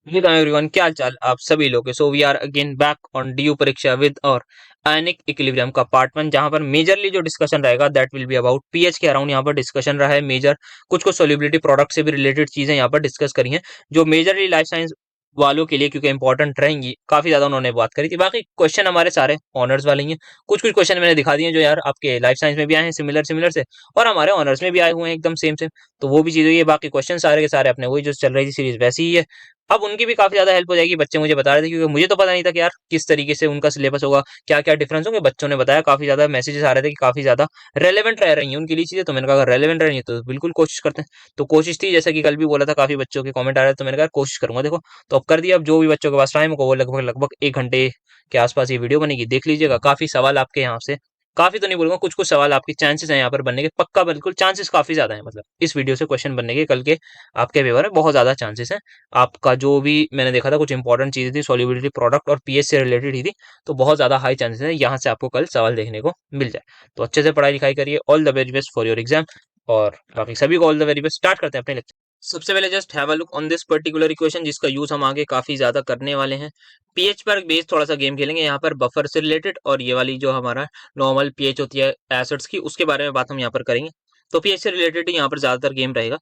जी everyone, क्या हाल चाल आप सभी लोग के। So we are again back on DU परीक्षा विद और आयनिक इक्विलिब्रियम का पार्ट 1, जहां पर मेजरली जो डिस्कशन रहेगा that will be about pH के अराउंड। यहाँ पर डिस्कशन रहा है मेजर, कुछ कुछ सोल्युबिलिटी प्रोडक्ट से भी रिलेटेड चीजें यहाँ पर डिस्कस करी हैं, जो मेजरली लाइफ साइंस वालों के लिए क्योंकि इंपॉर्टेंट रहेंगी। काफी ज्यादा उन्होंने बात करी थी। बाकी क्वेश्चन हमारे सारे ऑनर्स वाले ही हैं। कुछ कुछ क्वेश्चन मैंने दिखा दिए हैं जो यार आपके लाइफ साइंस में भी आए हैं सिमिलर सिमिलर से, और हमारे ऑनर्स में भी आए हुए हैं एकदम सेम सेम। तो वो भी चीज हुई है। बाकी क्वेश्चन सारे के सारे अपने वही जो चल रही थी सीरीज वैसी ही है। अब उनकी भी काफी ज्यादा हेल्प हो जाएगी। बच्चे मुझे बता रहे थे क्योंकि मुझे तो पता नहीं था कि यार किस तरीके से उनका सिलेबस होगा, क्या क्या डिफरेंस होंगे। बच्चों ने बताया, काफी ज्यादा मैसेजेस आ रहे थे कि काफी ज्यादा रेलेवेंट रह रही हैं उनके लिए चीजें। तो मैंने कहा अगर रेलेवेंट रही है तो बिल्कुल कोशिश करते हैं। तो कोशिश थी, जैसा कि कल भी बोला था, काफी बच्चों के कमेंट आ रहे थे, तो मैंने कहा कोशिश करूंगा। देखो, तो अब कर दिया। अब जो भी बच्चों के पास टाइम होगा वो लगभग लगभग 1 घंटे के आसपास ये वीडियो बनेगी, देख लीजिएगा। काफी सवाल आपके यहाँ से, काफी तो नहीं बोलूंगा, कुछ कुछ सवाल आपके चांसेस हैं यहाँ पर बनने के, पक्का बिल्कुल चांसेस काफी ज्यादा है। मतलब इस वीडियो से क्वेश्चन बनने के कल के आपके पेपर में बहुत ज्यादा चांसेस हैं। आपका जो भी मैंने देखा था, कुछ इंपॉर्टेंट चीजें थी, सॉल्युबिलिटी प्रोडक्ट और पीएच से रिलेटेड ही थी। तो बहुत ज्यादा हाई चांसेस है यहाँ से आपको कल सवाल देखने को मिल जाए। तो अच्छे से पढ़ाई लिखाई करिए। All the very best for your exam. और बाकी सभी को all the very best. Start करते हैं अपने लेक्चर। सबसे पहले just have a look on this particular equation, जिसका यूज हम आगे काफी ज्यादा करने वाले हैं। पीएच पर बेस्ड थोड़ा सा गेम खेलेंगे यहाँ पर, बफर से रिलेटेड, और ये वाली जो हमारा नॉर्मल पीएच होती है एसिड्स की, उसके बारे में बात हम यहाँ पर करेंगे। तो पीएच से रिलेटेड ही यहाँ पर ज्यादातर गेम रहेगा।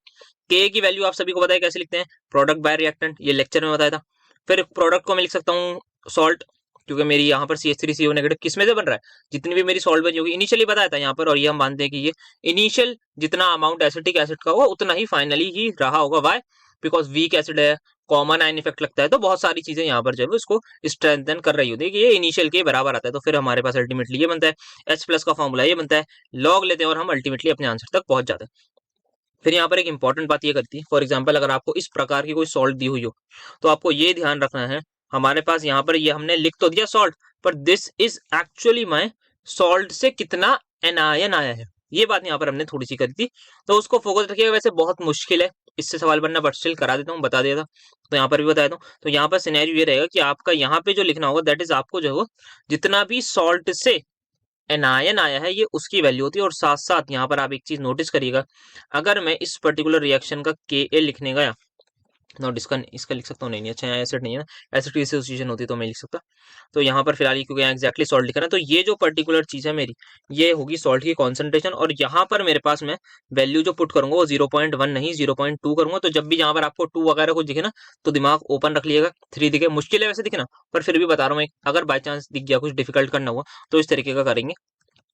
के की वैल्यू आप सभी को पता है कैसे लिखते हैं, प्रोडक्ट बाय रिएक्टेंट, ये लेक्चर में बताया था। फिर प्रोडक्ट को मैं लिख सकता हूँ सॉल्ट, क्योंकि मेरी यहाँ पर CH3CO नेगेटिव किस में से बन रहा है, जितनी भी मेरी सॉल्ट बनी होगी, इनिशियली बताया था यहाँ पर। और ये हम मानते हैं कि ये इनिशियल जितना अमाउंट एसिटिक एसिड का होगा उतना ही फाइनली ही रहा होगा। वाई? बिकॉज वीक एसिड है, कॉमन आयन इफेक्ट लगता है, तो बहुत सारी चीजें यहाँ पर जो है इसको स्ट्रेंथन कर रही होती है कि ये इनिशियल के बराबर आता है। तो फिर हमारे पास अल्टीमेटली ये बनता है, H प्लस का फॉर्मूला ये बनता है, लॉग लेते हैं और हम अल्टीमेटली अपने आंसर तक पहुंच जाते हैं। फिर यहाँ पर एक इंपॉर्टेंट बात ये करती है, फॉर एग्जाम्पल अगर आपको इस प्रकार की कोई सॉल्ट दी हुई हो, तो आपको ये ध्यान रखना है, हमारे पास यहाँ पर ये हमने लिख तो दिया सॉल्ट, पर this is actually my salt से कितना एनायन आया है, ये बात यहाँ पर हमने थोड़ी सी करी थी। तो उसको फोकस रखिएगा। वैसे बहुत मुश्किल है इससे सवाल बनना, बट स्टिल करा देता हूँ, बता देता। तो यहाँ पर भी बता देता हूँ। तो यहाँ पर सिनेरियो ये रहेगा कि आपका यहाँ पे जो लिखना होगा दैट इज आपको जो है जितना भी सॉल्ट से एनायन आया है ये उसकी वैल्यू होती है। और साथ साथ यहाँ पर आप एक चीज नोटिस करिएगा, अगर मैं इस पर्टिकुलर रिएक्शन का के लिखने गया, नोट इसका इसका लिख सकता हूँ, नहीं नहीं, अच्छा यहाँ एसिड नहीं है ना, एसिड की एसोसिएशन होती तो मैं लिख सकता। तो यहाँ पर फिलहाल क्योंकि यहाँ एक्जैक्टली सॉल्ट लिखा है ना, तो ये जो पर्टिकुलर चीज है मेरी, ये होगी सॉल्ट की कॉन्सेंट्रेशन। और यहाँ पर मेरे पास मैं वैल्यू जो पुट करूंगा वो 0.1 नहीं 0.2 करूंगा। तो जब भी यहाँ पर आपको 2 वगैरह कुछ दिखे ना, तो दिमाग ओपन रख लिएगा। 3 दिखे, मुश्किल है वैसे दिखना, पर फिर भी बता रहा हूँ, अगर बाई चांस दिख गया, कुछ डिफिकल्ट करना हुआ, तो इस तरीके का करेंगे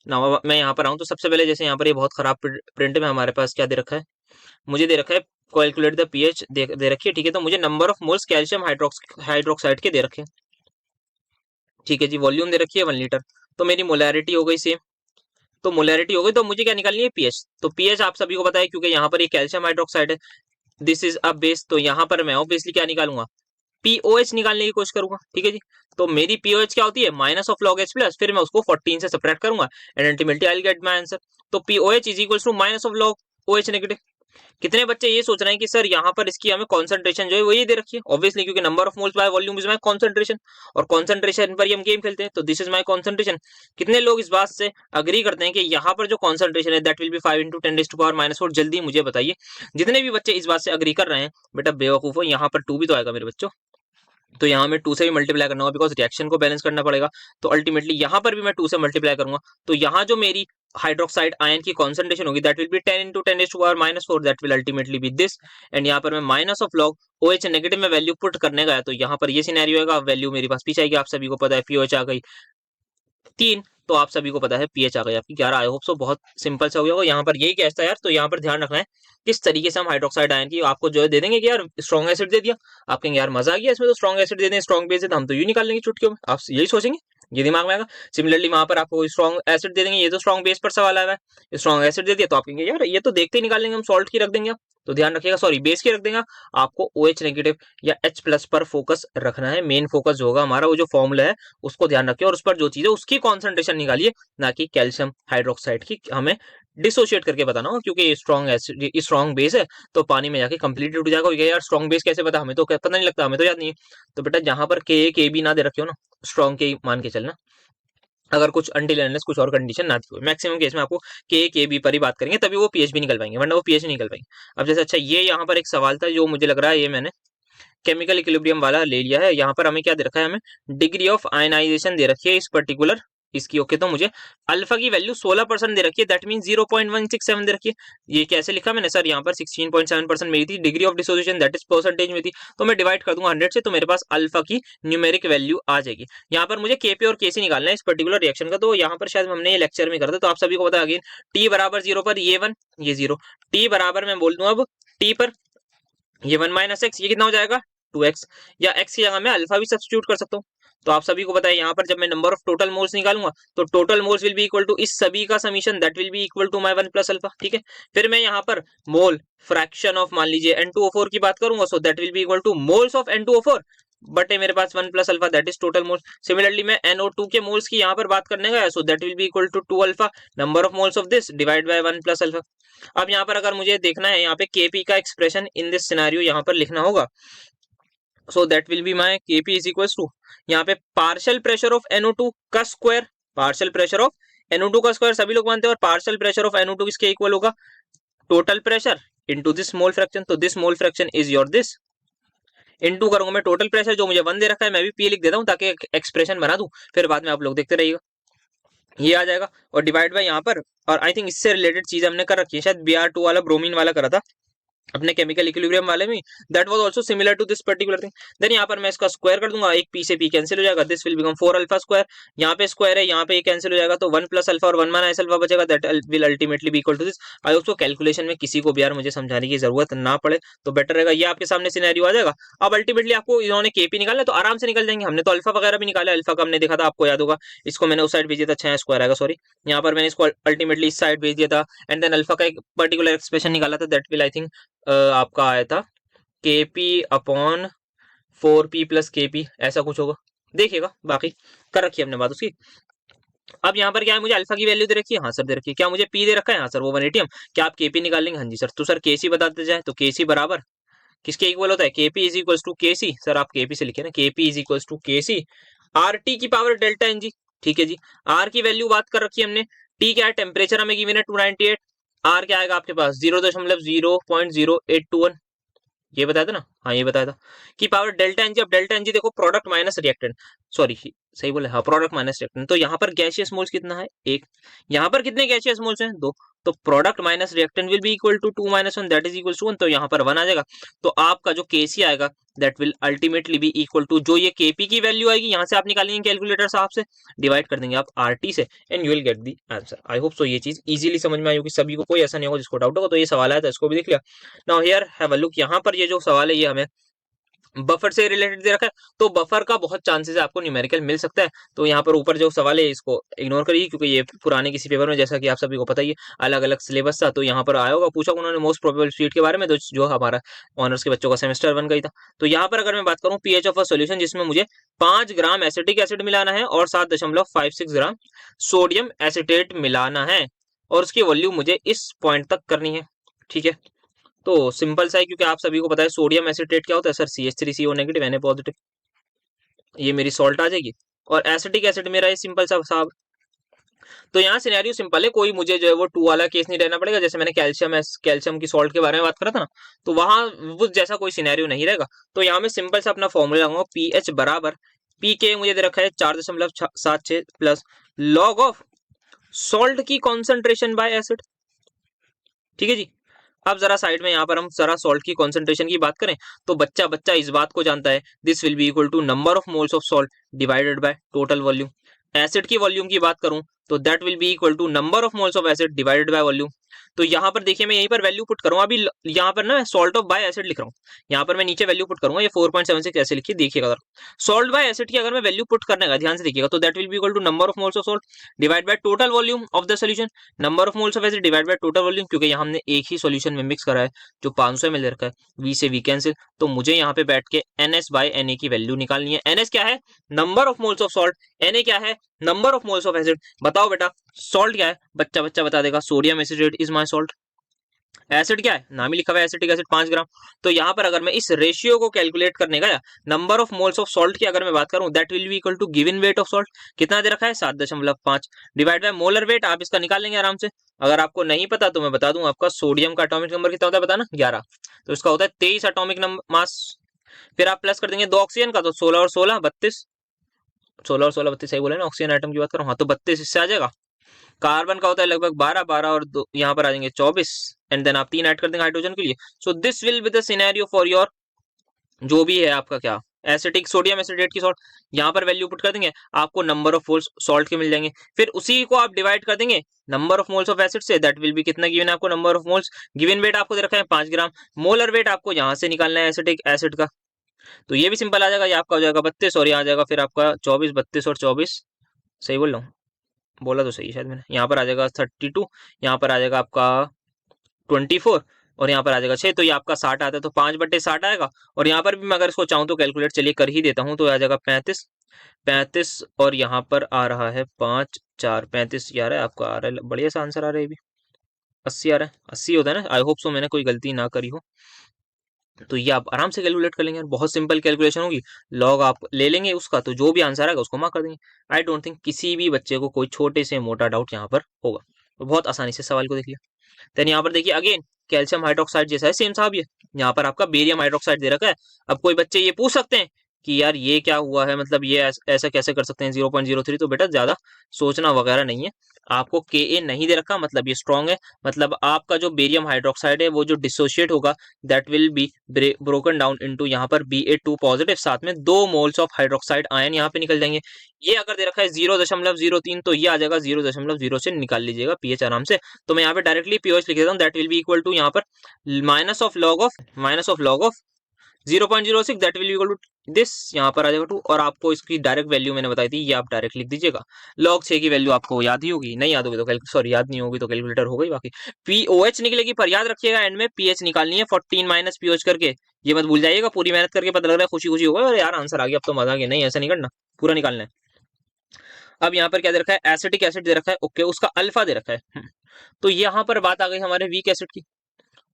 ना। मैं यहाँ पर आऊँ तो सबसे पहले, जैसे यहाँ पर ये बहुत खराब प्रिंट में हमारे पास क्या दे रखा है, मुझे दे रखा है कैलकुलेट द पीएच दे रखी है, ठीक है। तो मुझे number of moles calcium hydroxide के दे रखे हैं, ठीक है जी। वॉल्यूम दे रखी है 1 लीटर। तो मेरी मोलैरिटी हो गई सेम। तो मोलैरिटी हो गई, तो मुझे क्या निकालनी है, पीएच। तो पीएच आप सभी को पता है, क्योंकि यहाँ पर ये कैल्शियम हाइड्रोक्साइड है, दिस इज अ बेस। तो यहाँ पर मैं ऑब्वियसली क्या निकालूंगा, पीओएच निकालने की कोशिश करूंगा, ठीक है जी। तो मेरी पीओएच क्या होती है, minus of log H plus, फिर मैं उसको 14 से सब्ट्रैक्ट करूंगा, and ultimately I will get my answer. तो pOH is equal to minus of log OH negative. कितने बच्चे ये सोच रहे हैं कि सर यहाँ पर इसकी हमें कॉन्सेंट्रेशन जो है वो ये दे रखी है, ऑब्वियसली क्योंकि number of moles by volume is my concentration, और कॉन्सेंट्रेशन पर ही हम गेम खेलते हैं। तो दिस इज माय कॉन्सेंट्रेशन। कितने लोग इस बात से अग्री करते हैं कि यहाँ पर जो कॉन्सेंट्रेशन है दैट विल बी 5 × 10⁻⁴? जल्दी मुझे बताइए, जितने भी बच्चे इस बात से अग्री कर रहे हैं। बेटा बेवकूफ हो, यहाँ पर 2 भी तो आएगा मेरे बच्चों। तो यहाँ में 2 से भी मल्टीप्लाई करना होगा, बिकॉज रिएक्शन को बैलेंस करना पड़ेगा। तो अल्टीमेटली यहाँ पर भी मैं 2 से मल्टीप्लाई करूंगा। तो यहाँ जो मेरी हाइड्रोक्साइड आयन की कॉन्सेंट्रेशन होगी that will B 10 × 10⁻⁴, that will ultimately B this. And यहाँ पर मैं minus of log OH negative में वैल्यू पुट करने गया, तो यहाँ पर ये सिनेरियो होगा, वैल्यू मेरे पास पीछे आएगी। आप सभी को पता है पीओएच आ गई 3, तो आप सभी को पता है पीएच आ गई आपकी 11। आई होप सो बहुत सिंपल सा हो गया होगा। यहाँ पर यही कैश था यार। तो यहाँ पर ध्यान रखना है किस तरीके से हम हाइड्रोक्साइड आयन की आपको जो है दे देंगे कि यार स्ट्रॉन्ग एसिड दे दिया, आप कहेंगे यार मजा आ गया इसमें, तो स्ट्रॉन्ग एसिड दे दें, स्ट्रॉन्ग बेस है, तो हम तो यूं निकाल लेंगे चुटकियों में, आप यही सोचेंगे, ये दिमाग में आएगा। सिमिलरली वहां पर आपको स्ट्रॉन्ग एसिड दे देंगे, ये तो स्ट्रॉन्ग बेस पर सवाल आया है, स्ट्रॉन्ग एसिड दे दिया, तो आप कहेंगे यार ये तो देखते ही निकाल लेंगे हम, सॉल्ट की रख देंगे आप। तो ध्यान रखिएगा, सॉरी बेस की रख देंगे। आपको OH नेगेटिव या H प्लस पर फोकस रखना है। मेन फोकस जो होगा हमारा, वो जो फॉर्मूला है उसको ध्यान रखिए, और उस पर जो चीज है उसकी कॉन्सेंट्रेशन निकालिए, ना कि कैल्शियम हाइड्रोक्साइड की। हमें डिसोशिएट करके बताना हो, क्योंकि स्ट्रॉन्ग एसिड स्ट्रॉन्ग बेस है, तो पानी में जाके कंप्लीटली उठ जाएगा। यार स्ट्रॉन्ग बेस कैसे पता, हमें तो पता नहीं लगता, हमें तो याद नहीं है। तो बेटा जहां पर के बी ना दे रखे हो ना, स्ट्रॉन्ग के मान के चलना, अगर कुछ अनटिल अनलेस कुछ और कंडीशन ना थी हो। मैक्सिमम केस में आपको के बी पर ही बात करेंगे, तभी वो पीएच भी निकल पाएंगे, वरना वो पीएच नहीं निकल पाएंगे। अब जैसे अच्छा, ये यहाँ पर एक सवाल था जो मुझे लग रहा है ये मैंने केमिकल इक्विलिब्रियम वाला ले लिया है। यहाँ पर हमें क्या दे रखा है, हमें डिग्री ऑफ आयनाइजेशन दे रखी है इस पर्टिकुलर इसकी। ओके, तो मुझे अल्फा की वैल्यू 16% दे रखी है, दैट मीन 0.167 दे रखी है। ये कैसे लिखा मैंने सर, यहाँ पर 16.7% मेरी थी, degree of dissociation that is percentage में थी, तो मैं डिवाइड कर दूंगा 100 से, तो मेरे पास अल्फा की न्यूमेरिक वैल्यू आ जाएगी। यहाँ पर मुझे केपी और केसी निकालना है इस पर्टिकुलर रिएक्शन का, तो यहाँ पर शायद हमने ये लेक्चर में कर दिया, तो आप सभी को पता अगेन टी बराबर 0 पर ये 1 ये 0, टी बराबर मैं बोल दूं अब टी पर ये 1 माइनस एक्स, ये कितना हो जाएगा 2x, या x की जगह मैं अल्फा भी सब्स्टिट्यूट कर सकता हूँ। तो आप सभी को पता है यहाँ पर जब मैं नंबर ऑफ टोटल मोल्स निकालूंगा तो total moles will be equal to इस सभी का summation that will be equal to my 1 plus alpha. ठीक है, फिर मैं यहाँ पर मोल फ्रैक्शन ऑफ मान लीजिए N2O4 की बात करूंगा, सो that will be equal two moles of N2O4 बटे मेरे पास 1 plus alpha that is total moles. Similarly मैं NO2 के मोल्स की यहाँ पर बात करने गया, so that will be equal to 2 alpha number of moles of this divide by 1 plus alpha. अब यहाँ पर अगर मुझे देखना है यहाँ पे Kp का एक्सप्रेशन इन दिस सिनेरियो यहाँ पर लिखना होगा, so that will be my Kp is equal to यहाँ पे पार्शियल प्रेशर ऑफ NO2 का square, partial pressure of NO2 का स्क्वायर सभी लोग मानते हैं, और पार्शियल प्रेशर ऑफ NO2 किसके इक्वल होगा, total pressure into this mole fraction, तो this mole fraction is your this, into करूंगा मैं टोटल प्रेशर जो मुझे 1 दे रखा है, मैं भी P लिख देता हूँ ताकि एक्सप्रेशन बना दूं, फिर बाद में आप लोग देखते रहिएगा, ये आ जाएगा, और डिवाइड बाय यहाँ पर, और आई थिंक इससे रिलेटेड चीज हमने कर रखी है, शायद Br2 वाला ब्रोमीन वाला करा था अपने केमिकल इक्विलिब्रियम वाले में, that was also similar to this particular thing. Then यहाँ पर मैं इसका स्क्वायर कर दूंगा, एक पी से पी कैंसिल हो जाएगा, this will become 4 alpha square, यहाँ पे स्क्वायर है यहाँ पे कैंसिल हो जाएगा, तो 1 प्लस अल्फा और 1 माइनस अल्फा बचेगा, that will ultimately be equal to this. I hope so calculation में किसी को भी यार मुझे समझाने की जरूरत ना पड़े तो बेटर रहेगा, ये आपके सामने सिनेरियो आ जाएगा। अब अल्टीमेटली आपको इन्होंने केपी निकाला तो आराम से निकल जाएंगे, हमने तो अल्फा वगैरह भी निकाला, अल्फा का हमने देखा था आपको याद होगा, इसको मैंने उस साइड भेज दिया था, 6 स्क्वायर आएगा सॉरी, यहाँ पर मैंने इसको अल्टीमेटली इस साइड भेज दिया था, एंड देन अल्फा का एक पर्टिकुलर एक्सप्रेशन निकाला था, दैट विल आई थिंक आपका आया था KP upon 4P plus KP, ऐसा कुछ होगा, देखिएगा, बाकी कर रखी है हमने बात उसकी। अब यहाँ पर क्या है, मुझे अल्फा की वैल्यू दे रखी है, हाँ सर दे रखी है, क्या मुझे P दे रखा है, हाँ सर वो 180 क्या आप KP निकाल लेंगे, हाँ जी सर, तो सर KC बताते जाए, तो KC बराबर किसके इक्वल होता है, KP is equal to KC, sir आप KP से लिखे ना, KP is equal to KC RT की पावर डेल्टा NG। ठीक है जी, R की वैल्यू बात कर रखी है हमने, T क्या है, टेम्परेचर हमें गिवन है 298, R क्या आएगा आपके पास 0.0821, ये बताया था ना, हाँ ये बताया था कि पावर डेल्टा एनजी। अब डेल्टा एनजी देखो प्रोडक्ट माइनस रिएक्टेंट, सॉरी सही बोले, हाँ प्रोडक्ट माइनस रिएक्टेंट, तो यहाँ पर गैसियस मोल्स कितना है 1, यहाँ पर कितने गैसियस मोल्स हैं 2, तो product minus reactant will be equal to 2 minus 1 that is equal to 1, तो यहाँ पर 1 आ जाएगा, तो आपका जो केसी आएगा that will ultimately be equal to जो ये केपी की वैल्यू आएगी, यहाँ से आप निकालेंगे कैलकुलेटर साहब से, डिवाइड कर देंगे आप आरटी से, and you will get the answer. I hope सो ये चीज इजीली समझ में आई होगी सभी को, कोई ऐसा नहीं होगा जिसको डाउट होगा, तो ये सवाल आया था इसको भी देख लिया। Now here have a look, यहाँ पर ये जो सवाल है ये हमें बफर से रिलेटेड दे रखा है, तो बफर का बहुत चांसेस है आपको न्यूमेरिकल मिल सकता है, तो यहाँ पर ऊपर जो सवाल है इसको इग्नोर करिए, क्योंकि ये पुराने किसी पेपर में जैसा कि आप सभी को पता ही है अलग अलग सिलेबस था, तो यहाँ पर आया होगा, पूछा उन्होंने मोस्ट प्रोबेबल स्पीड के बारे में, तो जो हमारा ऑनर्स के बच्चों का सेमेस्टर 1 गई था। तो यहाँ पर अगर मैं बात करूँ पीएच ऑफ अ सोल्यूशन, जिसमें मुझे 5 ग्राम एसिटिक एसिड मिलाना है और 7.56 ग्राम सोडियम एसिटेट मिलाना है, और उसकी वॉल्यूम मुझे इस पॉइंट तक करनी है। ठीक है, तो सिंपल सा है, क्योंकि आप सभी को पता है सोडियम एसिटेट क्या होता है sir, CH3CO negative Na positive, ये मेरी सॉल्ट आ जाएगी, और एसिटिक एसिड मेरा ये सिंपल सा साहब। तो यहाँ सिनेरियो सिंपल है, कोई मुझे जो है वो 2 वाला केस नहीं रहना पड़ेगा, जैसे मैंने कैल्शियम की सॉल्ट के बारे में बात करा था ना, तो वहां वो जैसा कोई सिनेरियो नहीं रहेगा। तो यहाँ मैं सिंपल सा अपना फॉर्मूला लगाऊंगा, पीएच बराबर पीके मुझे दे रखा है 4.76 प्लस लॉग ऑफ सॉल्ट की कॉन्सेंट्रेशन बाय एसिड। ठीक है जी, अब जरा साइड में यहाँ पर हम जरा सॉल्ट की कॉन्सेंट्रेशन की बात करें, तो बच्चा बच्चा इस बात को जानता है, this will be equal to number of moles of salt divided by total volume. Acid की वॉल्यूम की बात करूं तो that will be equal to number of moles of acid divided by volume. तो यहाँ पर देखिए मैं यहीं पर वैल्यू पुट करूंगा, अभी यहाँ पर ना सॉल्ट ऑफ बाय एसिड लिख रहा हूँ, यहाँ पर मैं नीचे वैल्यू पुट करूंगा, ये 4.76 ऐसे लिखिए, देखिएगा सॉल्ट बाय एसिड की अगर मैं वैल्यू पुट करने का ध्यान से देखिएगा, तो that will be equal to number of moles of salt divide by total volume of the solution, number of moles of acid divide by total volume, क्योंकि यहाँ हमने एक ही सोल्यूशन में मिक्स करा है जो 500 ml रखा है, वी से वी कैंसिल, तो मुझे यहाँ पे बैठ के NS बाय Na की वैल्यू निकालनी है। NS क्या है, number of moles of salt, Na क्या है, number of moles of acid. बताओ बेटा सॉल्ट क्या है, बच्चा बच्चा बता देगा, sodium acetate is my salt. Acid क्या है, नाम ही लिखा हुआ है एसिटिक एसिड 5 ग्राम। तो यहाँ पर अगर मैं इस रेशियो को कैलकुलेट करने गया, number of moles of salt की अगर मैं बात करूं, that will be equal to given weight of salt, कितना दे रखा है 7.5 डिवाइड बाय मोलर वेट, आप इसका निकाल लेंगे आराम से। अगर आपको नहीं पता तो मैं बता दूं, आपका सोडियम का एटॉमिक नंबर कितना होता है, बताना 11, तो इसका होता है 23 एटॉमिक मास, फिर आप प्लस कर देंगे 2 ऑक्सीजन का, तो 16 और 16 32, 16 और 16 32 सही बोले ना, ऑक्सीजन आइटम की बात करूँ, हाँ तो 32 इससे आ जाएगा। कार्बन का होता है लगभग 12, 12 और 2 यहाँ पर आ जाएंगे 24, एंड देन आप 3 ऐड कर देंगे हाइड्रोजन के लिए। So this will be the scenario for your जो भी है आपका क्या एसिटिक सोडियम एसिटेट की सॉल्ट। यहाँ पर वैल्यू पुट कर देंगे, आपको नंबर ऑफ मोल्स सॉल्ट के मिल जाएंगे। फिर उसी को आप डिवाइड कर देंगे number of moles of acid से, दैट विल बी कितना गिवन है आपको, number of moles. Given weight आपको दे रखा है 5 ग्राम, मोलर वेट आपको यहाँ से निकालना है एसिटिक एसिड का। तो ये भी सिंपल आ जाएगा, ये आपका हो जाएगा 32 और यहाँ आ जाएगा फिर आपका 24, 32 और 24, सही बोल रहा हूँ, बोला तो सही है शायद मैंने। यहाँ पर आ जाएगा 32, यहाँ पर आ जाएगा आपका 24 और यहाँ पर आ जाएगा 6, तो ये आपका 60 आता है, तो 5/60 आएगा। और यहाँ पर भी मैं अगर इसको चाहूँ तो कैलकुलेट चलिए कर ही देता हूँ, तो आ जाएगा 35, 35 और यहाँ पर आ रहा है 5 4 35, यार है आपका आ रहा है बढ़िया सा आंसर आ रहा है ये भी, 80 आ रहा है, 80 होता है ना, आई होप सो मैंने कोई गलती ना करी हो। तो ये आप आराम से कैलकुलेट कर लेंगे, बहुत सिंपल कैलकुलेशन होगी। लॉग आप ले लेंगे उसका, तो जो भी आंसर आएगा उसको मार्क कर देंगे। आई डोंट थिंक किसी भी बच्चे को कोई छोटे से मोटा डाउट यहाँ पर होगा, तो बहुत आसानी से सवाल को देख लिया। देन यहाँ पर देखिए अगेन कैल्शियम हाइड्रोक्साइड जैसा है, सेम साहब ये यहाँ पर आपका बेरियम हाइड्रोक्साइड दे रखा है। अब कोई बच्चे ये पूछ सकते हैं कि यार ये क्या हुआ है, मतलब ये ऐसा कैसे कर सकते हैं 0.03, तो बेटा ज्यादा सोचना वगैरह नहीं है। आपको Ka नहीं दे रखा मतलब ये स्ट्रॉन्ग है, मतलब आपका जो बेरियम हाइड्रोक्साइड है वो जो डिसोशिएट होगा that will be broken down into यहाँ पर Ba2 पॉजिटिव, साथ में 2 मोल्स ऑफ हाइड्रोक्साइड आयन यहाँ पे निकल जाएंगे। ये अगर दे रखा है 0.03, तो ये आ जाएगा 0.0 से निकाल लीजिएगा पीएच आराम से। तो मैं यहाँ पे डायरेक्टली पीओएच लिख देता हूँ, that will be equal to यहाँ पर minus of log of 0.06, that will equal to this, यहाँ पर आ जाएगा 2, और आपको इसकी डायरेक्ट वैल्यू मैंने बताई थी, ये आप डायरेक्ट लिख दीजिएगा। लॉग 6 की वैल्यू आपको याद ही होगी, नहीं याद होगी तो सॉरी याद नहीं होगी तो कैलकुलेटर हो गई बाकी। पीओएच निकलेगी, पर याद रखिएगा एंड में पीएच निकालनी है 14 माइनस पीओएच करके, ये मत भूल जाइएगा। पूरी मेहनत करके पता लग रहा है खुशी खुशी होगा और यार आंसर आ गया अब तो मजा आ गया, नहीं ऐसा नहीं करना, पूरा निकालना है। अब यहाँ पर क्या दे रखा है, एसिटिक एसिड दे रखा है, ओके उसका अल्फा दे रखा है। तो यहाँ पर बात आ गई हमारे वीक एसिड की,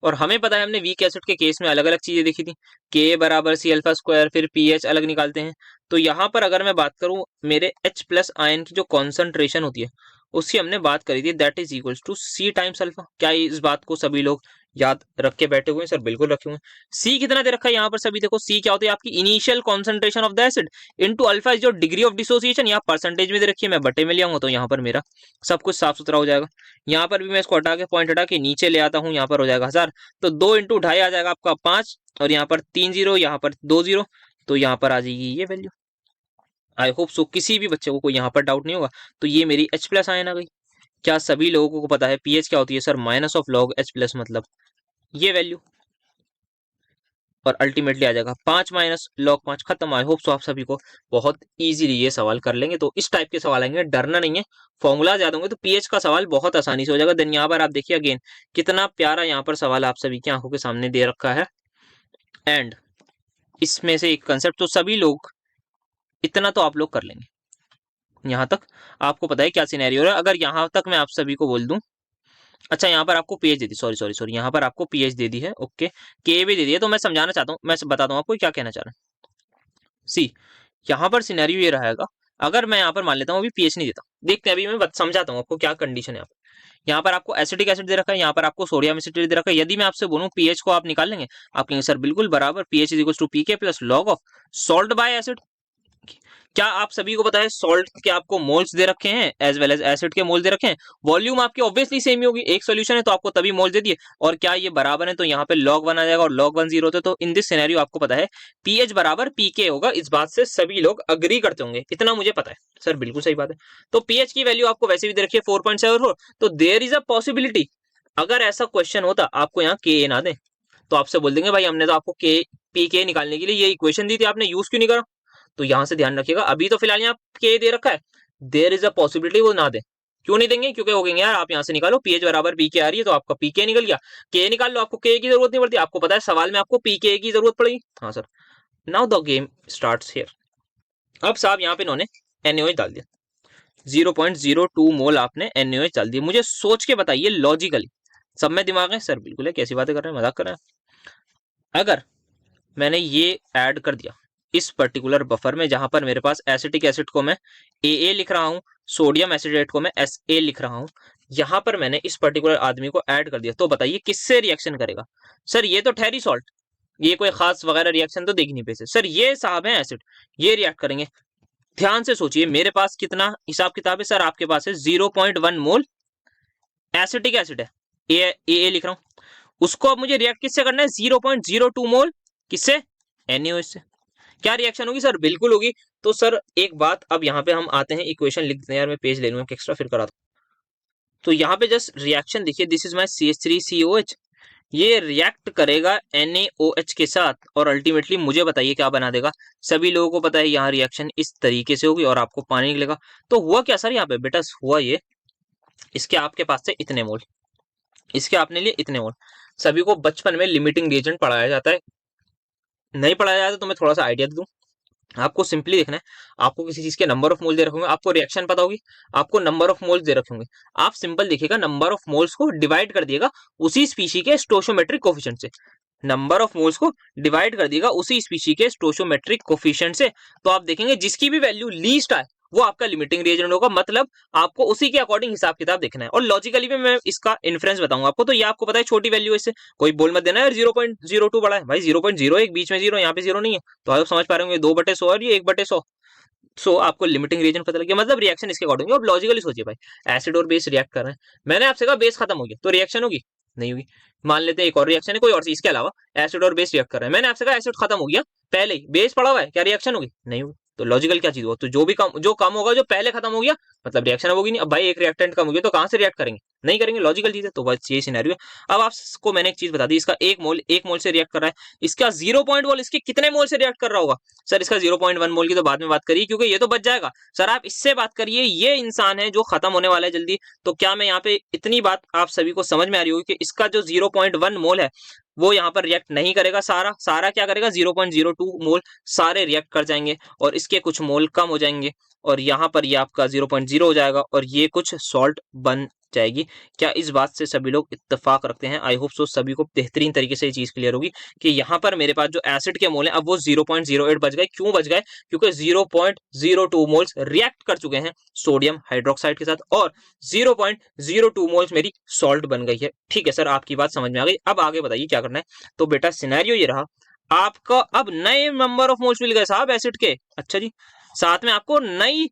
और हमें पता है हमने वीक एसिड के केस में अलग अलग चीजें देखी थी, के बराबर सी अल्फा स्क्वायर, फिर पीएच अलग निकालते हैं। तो यहाँ पर अगर मैं बात करूं मेरे H प्लस आयन की जो कॉन्सेंट्रेशन होती है उसकी हमने बात करी थी, that is equals to C times alpha. क्या इस बात को सभी लोग याद रख के बैठे हुए हैं? सर बिल्कुल रखे हुए हैं। सी कितना दे रखा है यहाँ पर सभी, देखो सी क्या होती है आपकी initial concentration of the acid into alpha is जो डिग्री ऑफ डिसोसिएशन, यहाँ परसेंटेज में दे रखी है, मैं बटे में ले आऊंगा तो यहाँ पर मेरा सब कुछ साफ सुथरा हो जाएगा। यहाँ पर भी मैं इसको हटा के पॉइंट हटा के नीचे ले आता हूँ, यहाँ पर हो जाएगा 1000, तो 2 इंटू 2.5 आ जाएगा आपका 5, और यहाँ पर 3 जीरो, यहाँ पर 2 जीरो, तो यहाँ पर आ जाएगी ये वैल्यू। आई होप सो किसी भी बच्चे को कोई यहाँ पर डाउट नहीं होगा। तो ये मेरी H प्लस आयन आ गई। क्या सभी लोगों को पता है पीएच क्या होती है? Sir minus of log H plus, मतलब ये वैल्यू, और अल्टीमेटली आ जाएगा 5 माइनस लॉग 5, खत्म। आई होप सो आप सभी को बहुत इजीली ये सवाल कर लेंगे। तो इस टाइप के सवाल आएंगे, डरना नहीं है, फॉर्मूला याद होंगे तो पीएच का सवाल बहुत आसानी से हो जाएगा। देन यहाँ पर आप देखिए अगेन कितना प्यारा यहाँ पर सवाल आप सभी की आंखों के सामने दे रखा है, एंड इसमें से एक कंसेप्ट तो सभी लोग इतना तो आप लोग कर लेंगे। यहाँ तक आपको पता है क्या सिनेरियो है। अगर यहाँ तक मैं आप सभी को बोल दूं, अच्छा यहाँ पर आपको पीएच दे दी, सॉरी सॉरी सॉरी, यहाँ पर आपको पीएच दे दी है, ओके के भी दे दी है, तो मैं समझाना चाहता हूँ, मैं बताता हूँ आपको क्या कहना चाह रहा हूँ। सी यहाँ पर सिनेरियो ये रहेगा, अगर मैं यहाँ पर मान लेता हूँ अभी पीएच नहीं देता, देखते हैं अभी मैं समझाता हूँ आपको क्या कंडीशन है। यहाँ पर आपको एसिटिक एसिड दे रखा है, यहाँ पर आपको सोडियम एसिटेट दे रखा है। यदि मैं आपसे बोलूं पीएच को आप निकाल लेंगे, आप कहेंगे सर बिल्कुल बराबर, pH is equal to pK plus log of salt by acid. क्या आप सभी को पता है सॉल्ट के आपको मोल्स दे रखे हैं एज वेल एज एसिड के मोल्स दे रखे हैं, वॉल्यूम आपकी ऑब्वियसली सेम ही होगी, एक सोल्यूशन है तो आपको तभी मोल्स दे दिए, और क्या ये बराबर है तो यहाँ पे log 1 आ जाएगा और log 1 0 होता है। तो इन दिस सिनेरियो आपको पता है पीएच बराबर पीके होगा, इस बात से सभी लोग अग्री करते होंगे, इतना मुझे पता है। सर बिल्कुल सही बात है। तो पीएच की वैल्यू आपको वैसे भी दे रखी है 4.74, तो देयर इज अ पॉसिबिलिटी अगर ऐसा क्वेश्चन होता आपको यहाँ के ना दे, तो आपसे बोल देंगे भाई हमने तो आपको के पीके निकालने के लिए ये इक्वेशन दी थी, आपने यूज क्यों नहीं करा? तो यहां से ध्यान रखिएगा, अभी तो फिलहाल यहाँ के दे रखा है, देयर इज अ पॉसिबिलिटी वो ना दे। क्यों नहीं देंगे? क्योंकि वो कहेंगे यार आप यहाँ से निकालो पीएच बराबर पीके आ रही है, तो आपका पीके निकल गया, के निकाल लो, आपको के की जरूरत नहीं पड़ती। आपको पता है सवाल में आपको पीके की जरूरत पड़ेगी। हाँ sir, now the game starts here. अब साहब यहाँ पे इन्होंने NaOH डाल दिया, 0.02 मोल आपने NaOH डाल दिया। मुझे सोच के बताइए लॉजिकली, सब में दिमाग है? सर बिल्कुल है, कैसी बातें कर रहे हैं, मजाक कर रहे हैं। अगर मैंने ये ऐड कर दिया इस पर्टिकुलर बफर में, जहां पर मेरे पास एसिटिक एसिड को मैं AA लिख रहा हूं, सोडियम एसिटेट को मैं SA लिख रहा हूं, यहां पर मैंने इस पर्टिकुलर आदमी को ऐड कर दिया, तो बताइए किससे रिएक्शन करेगा? सर ये तो ठहरी सॉल्ट, ये कोई खास वगैरह रिएक्शन तो देख नहीं पे सर, ये साहब है एसिड, ये रिएक्ट करेंगे। ध्यान से सोचिए, मेरे पास कितना हिसाब किताब है सर, आपके पास है 0.1 मोल एसिटिक एसिड है, ए लिख रहा हूं, उसको अब मुझे रिएक्ट किससे करना है, 0.02 मोल किससे, NaOH से। क्या रिएक्शन होगी सर, बिल्कुल होगी। तो सर एक बात, अब यहाँ पे हम आते हैं, इक्वेशन लिख देते हैं यार, मैं पेज ले लूंगा एक्स्ट्रा फिर कराता हूं। तो यहाँ पे जस्ट रिएक्शन देखिए, दिस इज माई CH3COH, ये रिएक्ट करेगा NaOH के साथ और अल्टीमेटली मुझे बताइए क्या बना देगा। सभी लोगों को पता है यहाँ रिएक्शन इस तरीके से होगी और आपको पानी निकलेगा। तो हुआ क्या सर यहाँ पे बेटा, हुआ ये, इसके आपके पास से इतने मोल, इसके आपने लिए इतने मोल। सभी को बचपन में लिमिटिंग रिएजेंट पढ़ाया जाता है, नहीं पढ़ाया जाता तो मैं थोड़ा सा आइडिया दे दूं। आपको सिंपली देखना है, आपको किसी चीज के नंबर ऑफ मोल दे रखे होंगे, आपको रिएक्शन पता होगी, आपको नंबर ऑफ मोल्स दे रखे होंगे, आप सिंपल देखिएगा, नंबर ऑफ मोल्स को डिवाइड कर दिएगा उसी स्पीशी के स्टोइचोमेट्रिक कोफिशिएंट से, नंबर ऑफ मोल्स को डिवाइड कर दिएगा उसी स्पीशी के स्टोइचोमेट्रिक कोफिशिएंट से। तो आप देखेंगे जिसकी भी वैल्यू लीस्ट आए वो आपका लिमिटिंग रिएजेंट होगा, मतलब आपको उसी के अकॉर्डिंग हिसाब किताब देखना है। और लॉजिकली भी मैं इसका इन्फ्रेंस बताऊंगा आपको, तो ये आपको पता है छोटी वैल्यू है, इससे कोई बोल मत देना यार 0.02 बड़ा है, भाई 0.01 बीच में जीरो, यहाँ पे जीरो नहीं है। तो आप समझ पा रहे होंगे 2/100 और ये 1/100। सो आपको लिमिटिंग रीजन पता लग गया, मतलब रिएक्शन इसके अकॉर्डिंग। अब लॉजिकली सोचिए भाई, एसिड और बेस रिएक्ट कर रहे हैं, मैंने आपसे कहा बेस खत्म हो गया तो रिएक्शन होगी, नहीं होगी। मान लेते हैं एक और रिएक्शन है कोई और चीज, इसके अलावा एसिड और बेस रिएक्ट कर रहे हैं, मैंने आपसे कहा एसिड खत्म हो गया, पहले ही बेस पड़ा हुआ है, क्या रिएक्शन होगी, नहीं होगी। तो लॉजिकल क्या चीज हुआ, तो जो कम होगा, जो पहले खत्म हो गया, मतलब रिएक्शन होगी नहीं। अब भाई एक रिएक्टेंट कम हो गया तो कहां से रिएक्ट करेंगे, नहीं करेंगे, लॉजिकल चीज है। तो बस ये सिनेरियो है। अब आपको मैंने एक चीज बता दी, इसका एक मोल से रिएक्ट कर रहा है, इसका 0.1 इसके कितने मोल से रिएक्ट कर रहा होगा सर, इसका 0.1 मोल की तो बाद में बात करिए क्योंकि ये तो बच जाएगा। सर आप इससे बात करिए, ये इंसान है जो खत्म होने वाला है जल्दी। तो क्या मैं यहाँ पे इतनी बात आप सभी को समझ में आ रही होगी कि इसका जो 0.1 मोल है वो यहाँ पर रिएक्ट नहीं करेगा, सारा सारा क्या करेगा, 0.02 मोल सारे रिएक्ट कर जाएंगे और इसके कुछ मोल कम हो जाएंगे और यहाँ पर ये आपका 0.0 हो जाएगा और ये कुछ सॉल्ट बन जाएगी। क्या इस बात से सभी लोग इत्तेफाक रखते हैं? आई होप सो सभी को बेहतरीन तरीके से ये चीज क्लियर होगी कि यहाँ पर मेरे पास जो एसिड के मोल हैं अब वो 0.08 बच गए। क्यों बच गए? क्योंकि 0.02 मोल्स रिएक्ट कर चुके हैं सोडियम हाइड्रोक्साइड के साथ और 0.02 मोल्स मेरी सॉल्ट बन गई है। ठीक है सर, आपकी बात समझ में आ गई। अब आगे बताइए क्या करना है। तो बेटा सिनेरियो ये रहा, आपका अब नए नंबर ऑफ मोल्स मिल गए साहब एसिड के। अच्छा जी, साथ में आपको नई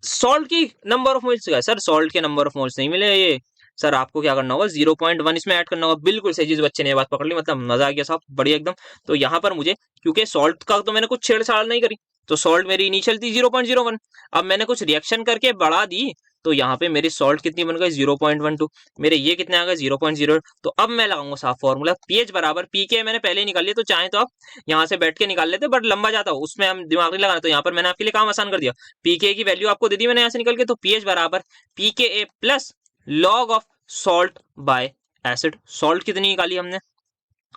सॉल्ट की नंबर ऑफ मोल्स का, सर सॉल्ट के नंबर ऑफ मोल्स नहीं मिले ये सर, आपको क्या करना होगा 0.1 इसमें ऐड करना होगा। बिल्कुल सही चीज, बच्चे ने बात पकड़ ली, मतलब मजा आ गया साहब, बढ़िया एकदम। तो यहाँ पर मुझे, क्योंकि सॉल्ट का तो मैंने कुछ छेड़छाड़ नहीं करी, तो सॉल्ट मेरी इनिशियल थी 0.01, अब मैंने कुछ रिएक्शन करके बढ़ा दी तो यहाँ पे मेरी सॉल्ट कितनी बन गई 0.12, मेरे ये कितने आ गए 0.0। तो अब मैं लगाऊंगा साफ फॉर्मूला, पीएच बराबर पी के मैंने पहले ही निकाल लिया, तो चाहे तो आप यहाँ से बैठ के निकाल लेते, बट लंबा जाता हो उसमें हम दिमाग नहीं लगाना। तो यहाँ पर मैंने आपके लिए काम आसान कर दिया, पीके की वैल्यू आपको दे दी मैंने यहाँ से निकल के, तो पीएच बराबर pKa plus log of salt by acid. Salt कितनी निकाली हमने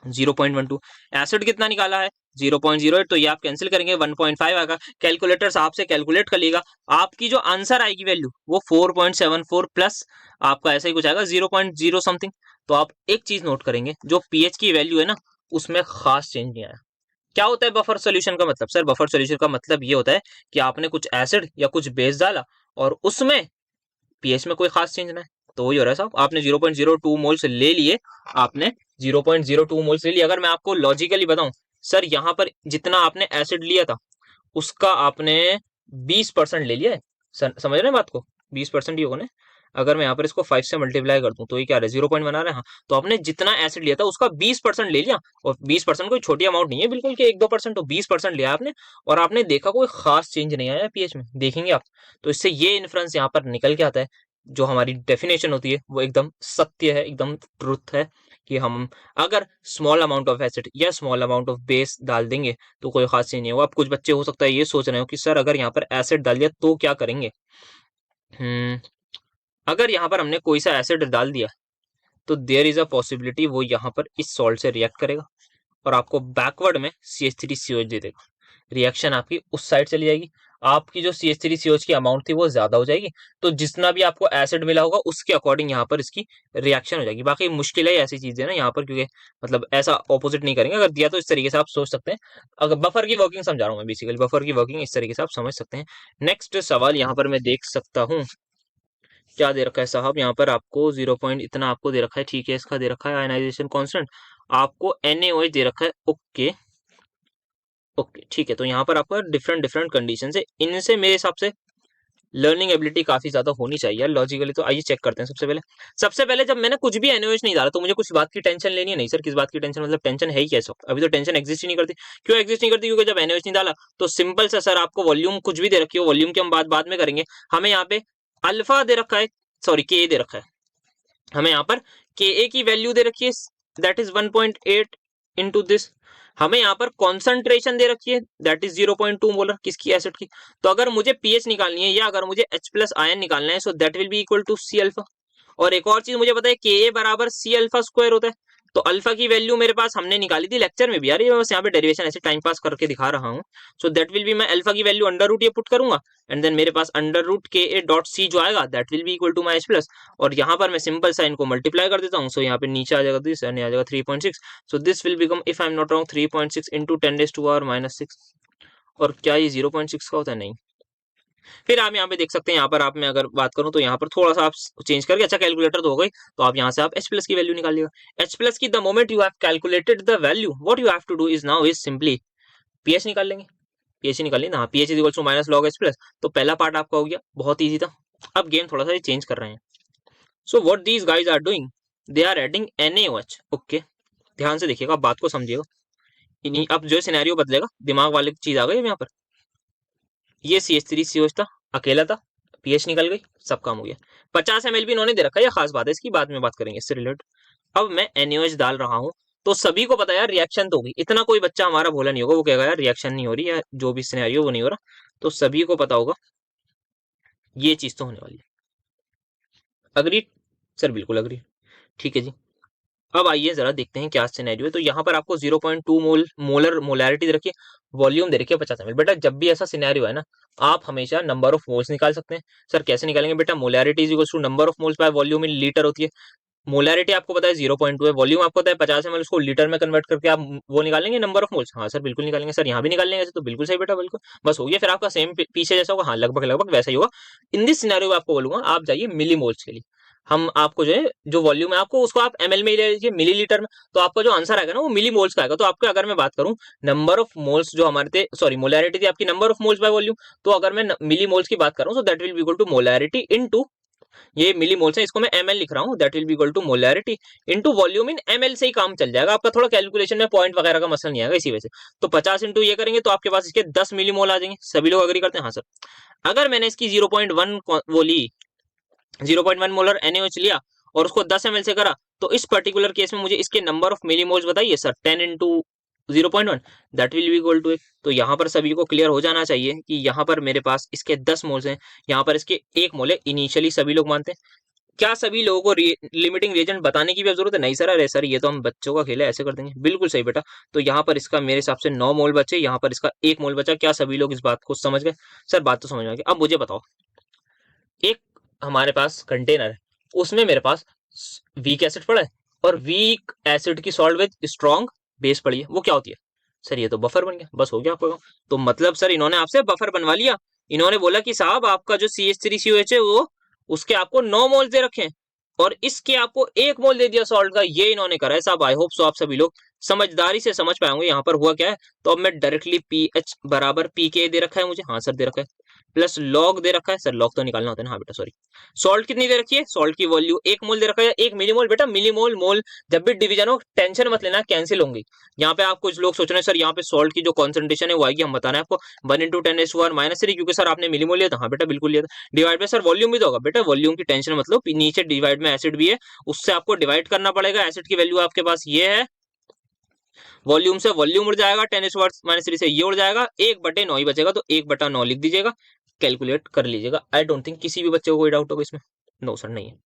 0.12, एसिड कितना निकाला है 0.08, तो ये आप कैंसिल करेंगे 1.5 आएगा। कैलकुलेटर साहब से कैलकुलेट कर लीजिएगा, आपकी जो आंसर आएगी वैल्यू वो 4.74 प्लस आपका ऐसा ही कुछ आएगा 0.0 समथिंग। तो आप एक चीज नोट करेंगे, जो पीएच की वैल्यू है ना उसमें खास चेंज नहीं आया। क्या होता है बफर सोल्यूशन का मतलब? सर बफर सोल्यूशन का मतलब ये होता है कि आपने कुछ एसिड या कुछ बेस डाला और उसमें पीएच में कोई खास चेंज ना है। तो वही हो रहा है साहब, आपने 0.02 मोल्स ले लिए, आपने 0.02 मोल्स ले लिए। अगर मैं आपको लॉजिकली बताऊं सर, यहाँ पर जितना आपने एसिड लिया था उसका आपने 20% ले लिया है सर, समझ रहे हैं बात को, 20% ही होगा ना। अगर मैं यहाँ पर इसको 5 से मल्टीप्लाई कर दूं तो ये क्या है 0 बना रहे हैं। हाँ, तो आपने जितना एसिड लिया था उसका 20% ले लिया, और 20% कोई छोटी अमाउंट नहीं है बिल्कुल कि 1-2%, तो 20% लिया आपने और आपने देखा कोई खास चेंज नहीं आया पीएच में, देखेंगे आप। तो इससे ये इन्फ्रेंस यहाँ पर निकल के आता है, जो हमारी डेफिनेशन होती है वो एकदम सत्य है, एकदम ट्रुथ है कि हम अगर स्मॉल अमाउंट ऑफ एसिड या स्मॉल अमाउंट ऑफ बेस डाल देंगे तो कोई खास चीज नहीं होगा। अब कुछ बच्चे हो सकता है ये सोच रहे हो कि सर अगर यहाँ पर एसिड डाल दिया तो क्या करेंगे। अगर यहाँ पर हमने कोई सा एसिड डाल दिया तो देयर इज अ पॉसिबिलिटी वो यहाँ पर इस सॉल्ट से रिएक्ट करेगा और आपको बैकवर्ड में CH3COH दे देगा। रिएक्शन आपकी उस साइड चली जाएगी, आपकी जो CH3COH की अमाउंट थी वो ज्यादा हो जाएगी, तो जितना भी आपको एसिड मिला होगा उसके अकॉर्डिंग यहाँ पर इसकी रिएक्शन हो जाएगी। बाकी मुश्किल है ऐसी चीज है ना यहाँ पर, क्योंकि मतलब ऐसा ऑपोजिट नहीं करेंगे, अगर दिया तो इस तरीके से आप सोच सकते हैं। अगर बफर की वर्किंग समझा रहा हूँ मैं, बेसिकली बफर की वर्किंग इस तरीके से आप समझ सकते हैं। नेक्स्ट सवाल यहाँ पर मैं देख सकता हूँ, क्या दे रखा है साहब यहाँ पर आपको 0 पॉइंट इतना आपको दे रखा है, ठीक है, इसका दे रखा है आयनाइजेशन कांस्टेंट आपको NaOH दे रखा है। ओके ओके ठीक है, तो यहाँ पर आपका डिफरेंट डिफरेंट कंडीशन है, इनसे मेरे हिसाब से लर्निंग एबिलिटी काफी ज्यादा होनी चाहिए लॉजिकली। तो आइए चेक करते हैं। सबसे पहले जब मैंने कुछ भी एनओएच नहीं डाला तो मुझे कुछ बात की टेंशन लेनी है नहीं सर, किस बात की टेंशन, मतलब टेंशन है ही कैसे, अभी तो टेंशन एग्जिस्ट ही नहीं करती। क्यों एग्जिस्ट नहीं करती? क्योंकि जब एनओएच नहीं डाला तो सिंपल सा सर आपको वॉल्यूम कुछ भी दे रखी हो, वॉल्यूम की हम बात बाद में करेंगे। हमें यहाँ पे अल्फा दे रखा है, सॉरी के दे रखा है, हमें यहाँ पर के की वैल्यू दे रखी है, दैट इज 1.8 इंटू दिस। हमें यहाँ पर कॉन्सेंट्रेशन दे रखी है, दैट इज 0.2 मोलर, किसकी, एसिड की। तो अगर मुझे पीएच निकालनी है या अगर मुझे H प्लस आयन निकालना है, so that will be equal to C alpha. और एक और चीज मुझे पता है के बराबर सी अल्फा स्क्वायर होता है। तो अल्फा की वैल्यू मेरे पास हमने निकाली थी लेक्चर में भी यार, ये मैं बस यहाँ पे डेरिवेशन ऐसे टाइम पास करके दिखा रहा हूँ। सो दैट विल बी, मैं अल्फा की वैल्यू अंडर रूट ये पुट करूंगा एंड देन मेरे पास अंडर रूट के ए डॉट सी जो आएगा that will be equal to my H plus. और यहाँ पर मैं सिंपल सा इनको मल्टीप्लाई कर देता हूँ। सो यहाँ पे नीचे आ जाएगा दिस यानी आ जाएगा 3.6। So this will become, if I am not wrong, 3.6 into 10⁻⁻�6। और क्या ये 0.6 का होता है? नहीं। फिर आप यहाँ पे देख सकते हैं, यहाँ पर आप मैं अगर बात करूँ तो यहाँ पर थोड़ा सा आप चेंज करके, अच्छा कैलकुलेटर तो हो गई, तो आप यहाँ से आप H प्लस की वैल्यू निकालिएगा। H प्लस की the moment you have calculated the value, what you have to do is now is simply pH निकाल लेंगे। पीएच निकाल लेना, pH is equal to minus log H plus. तो पहला part आपका हो गया, बहुत ईजी था। अब गेम थोड़ा सा चेंज कर रहे हैं। So what these guys are doing, they are adding NaOH। Okay, ध्यान से देखिएगा, बात को समझिएगा। अब जो सिनेरियो बदलेगा, दिमाग वाले चीज आ गई यहाँ पर। ये CH3COH था, अकेला था, पीएच निकल गई, सब काम हो गया। 50 ml भी इन्होंने दे रखा है, ये खास बात है, इसकी बाद में बात करेंगे इससे रिलेटेड। अब मैं NaOH डाल रहा हूँ तो सभी को पता है यार रिएक्शन तो होगी, इतना कोई बच्चा हमारा भोला नहीं होगा वो कहेगा यार रिएक्शन नहीं हो रही है, जो भी सिनेरियो वो नहीं हो रहा। तो सभी को पता होगा ये चीज तो होने वाली है। Agree sir? बिल्कुल अग्री। ठीक है जी, अब आइए जरा देखते हैं क्या सिनेरियो है। तो यहाँ पर आपको 0.2 मोलर मोलैरिटी दे रखी है, वॉल्यूम दे रखी है 50 ml। बेटा जब भी ऐसा सिनेरियो है ना, आप हमेशा नंबर ऑफ मोल्स निकाल सकते हैं। सर कैसे निकालेंगे? बेटा molarity is equal to number of moles by volume in litre होती है। मोलैरिटी आपको पता है 0.2 है, वॉल्यूम आपको पता है 50 ml, उसको लीटर में कन्वर्ट करके आप वो निकालेंगे नंबर ऑफ मोल्स। हाँ सर बिल्कुल निकालेंगे। सर यहाँ भी निकालेंगे ऐसे? तो बिल्कुल सही बेटा, बिल्कुल। बस हो गया, फिर आपका सेम पीछे जैसा होगा। हाँ लगभग लगभग वैसा ही होगा। इन दिस सिनेरियो में आपको बोलूंगा आप जाइए मिली मोल्स के लिए। हम आपको जो है जो वॉल्यूम है आपको उसको आप ml में ही ले लीजिए, मिलीलीटर में। तो आपका जो आंसर आएगा ना वो मिली मोल्स का आएगा। तो आपको अगर मैं बात करूं नंबर ऑफ मोल्स जो हमारे थे, सॉरी मोलैरिटी थी आपकी number of moles by volume, तो अगर मैं मिली मोल्स की बात करूं तो that will be equal to molarity into, ये मिली मोल्स है इसको मैं ml लिख रहा हूँ, that will be equal to molarity into volume in ml से ही काम चल जाएगा आपका। थोड़ा कैलकुलेशन में पॉइंट वगैरह का मसला नहीं आएगा इसी वजह से। तो 50 इंटू ये करेंगे तो आपके पास इसके 10 मिली मोल आ जाएंगे। सभी लोग अग्री करते हैं? हाँ सर। अगर मैंने इसकी 0.1 वो ली, 0.1 मोलर NaOH लिया और उसको 10 ml से करा, तो इस पर्टिकुलर केस में मुझे इसके नंबर ऑफ मिलीमोल्स बताइए sir. 10 into 0.1 that will be equal to 1। तो यहाँ पर सभी को क्लियर हो जाना चाहिए कि यहाँ पर मेरे पास इसके 10 मोल्स हैं, यहाँ पर इसके 1 मोल है, इनिशियली सभी लोग मानते हैं। क्या सभी लोगों को लिमिटिंग रिएजेंट बताने की भी जरूरत है? नहीं सर, अरे सर ये तो हम बच्चों का खेल है, ऐसे कर देंगे। बिल्कुल सही बेटा। तो यहाँ पर इसका मेरे हिसाब से 9 मोल बचे, यहाँ पर इसका 1 मोल बचा। क्या सभी लोग इस बात को समझ गए? सर बात तो समझ में आ गई। अब मुझे बताओ, एक हमारे पास कंटेनर है, उसमें मेरे पास वीक एसिड पड़ा है और वीक एसिड की सॉल्ट विद स्ट्रॉन्ग बेस पड़ी है, वो क्या होती है? सर ये तो बफर बन गया, बस हो गया आपका काम। तो मतलब सर इन्होंने आपसे बफर बनवा लिया। इन्होंने बोला कि साहब आपका जो CH3COH है वो उसके आपको 9 मोल दे रखे हैं और इसके आपको 1 मोल दे दिया सॉल्ट का। ये इन्होंने करा है साहब। आई होप सो आप सभी लोग समझदारी से समझ पाएंगे यहाँ पर हुआ क्या है। तो अब मैं डायरेक्टली पीएच बराबर पीके दे रखा है मुझे, हाँ सर दे रखा है, प्लस लॉग दे रखा है। सर लॉग तो निकालना होता है ना, हाँ बेटा सॉरी। सॉल्ट कितनी दे रखी है? सॉल्ट की वैल्यू 1 मोल दे रखा है, 1 मिलीमोल। बेटा मिलीमोल मोल जब भी डिवीजन हो टेंशन मत लेना, कैंसिल होंगी। यहाँ पे आप कुछ लोग सोच रहे हैं सर यहाँ पे सॉल्ट की जो कॉन्सेंट्रेशन है वो आएगी, हम बताना है आपको 1 इंटू 10⁻⁻3, क्योंकि सर आपने मिलीमोल लिया था। हाँ बेटा बिल्कुल लिया था। डिवाइड में सर वॉल्यूम भी तो होगा। बेटा वॉल्यूम की टेंशन मतलब नीचे डिवाइड में एसिड भी है, उससे आपको डिवाइड करना पड़ेगा। एसिड की वैल्यू आपके पास ये है, वॉल्यूम से वॉल्यूम उड़ जाएगा, 10⁻³ से ये उड़ जाएगा, 1/9 ही बचेगा। तो 1/9 लिख दीजिएगा, कैलकुलेट कर लीजिएगा। आई डोंट थिंक किसी भी बच्चे को कोई डाउट होगा इसमें। नो सर नहीं है।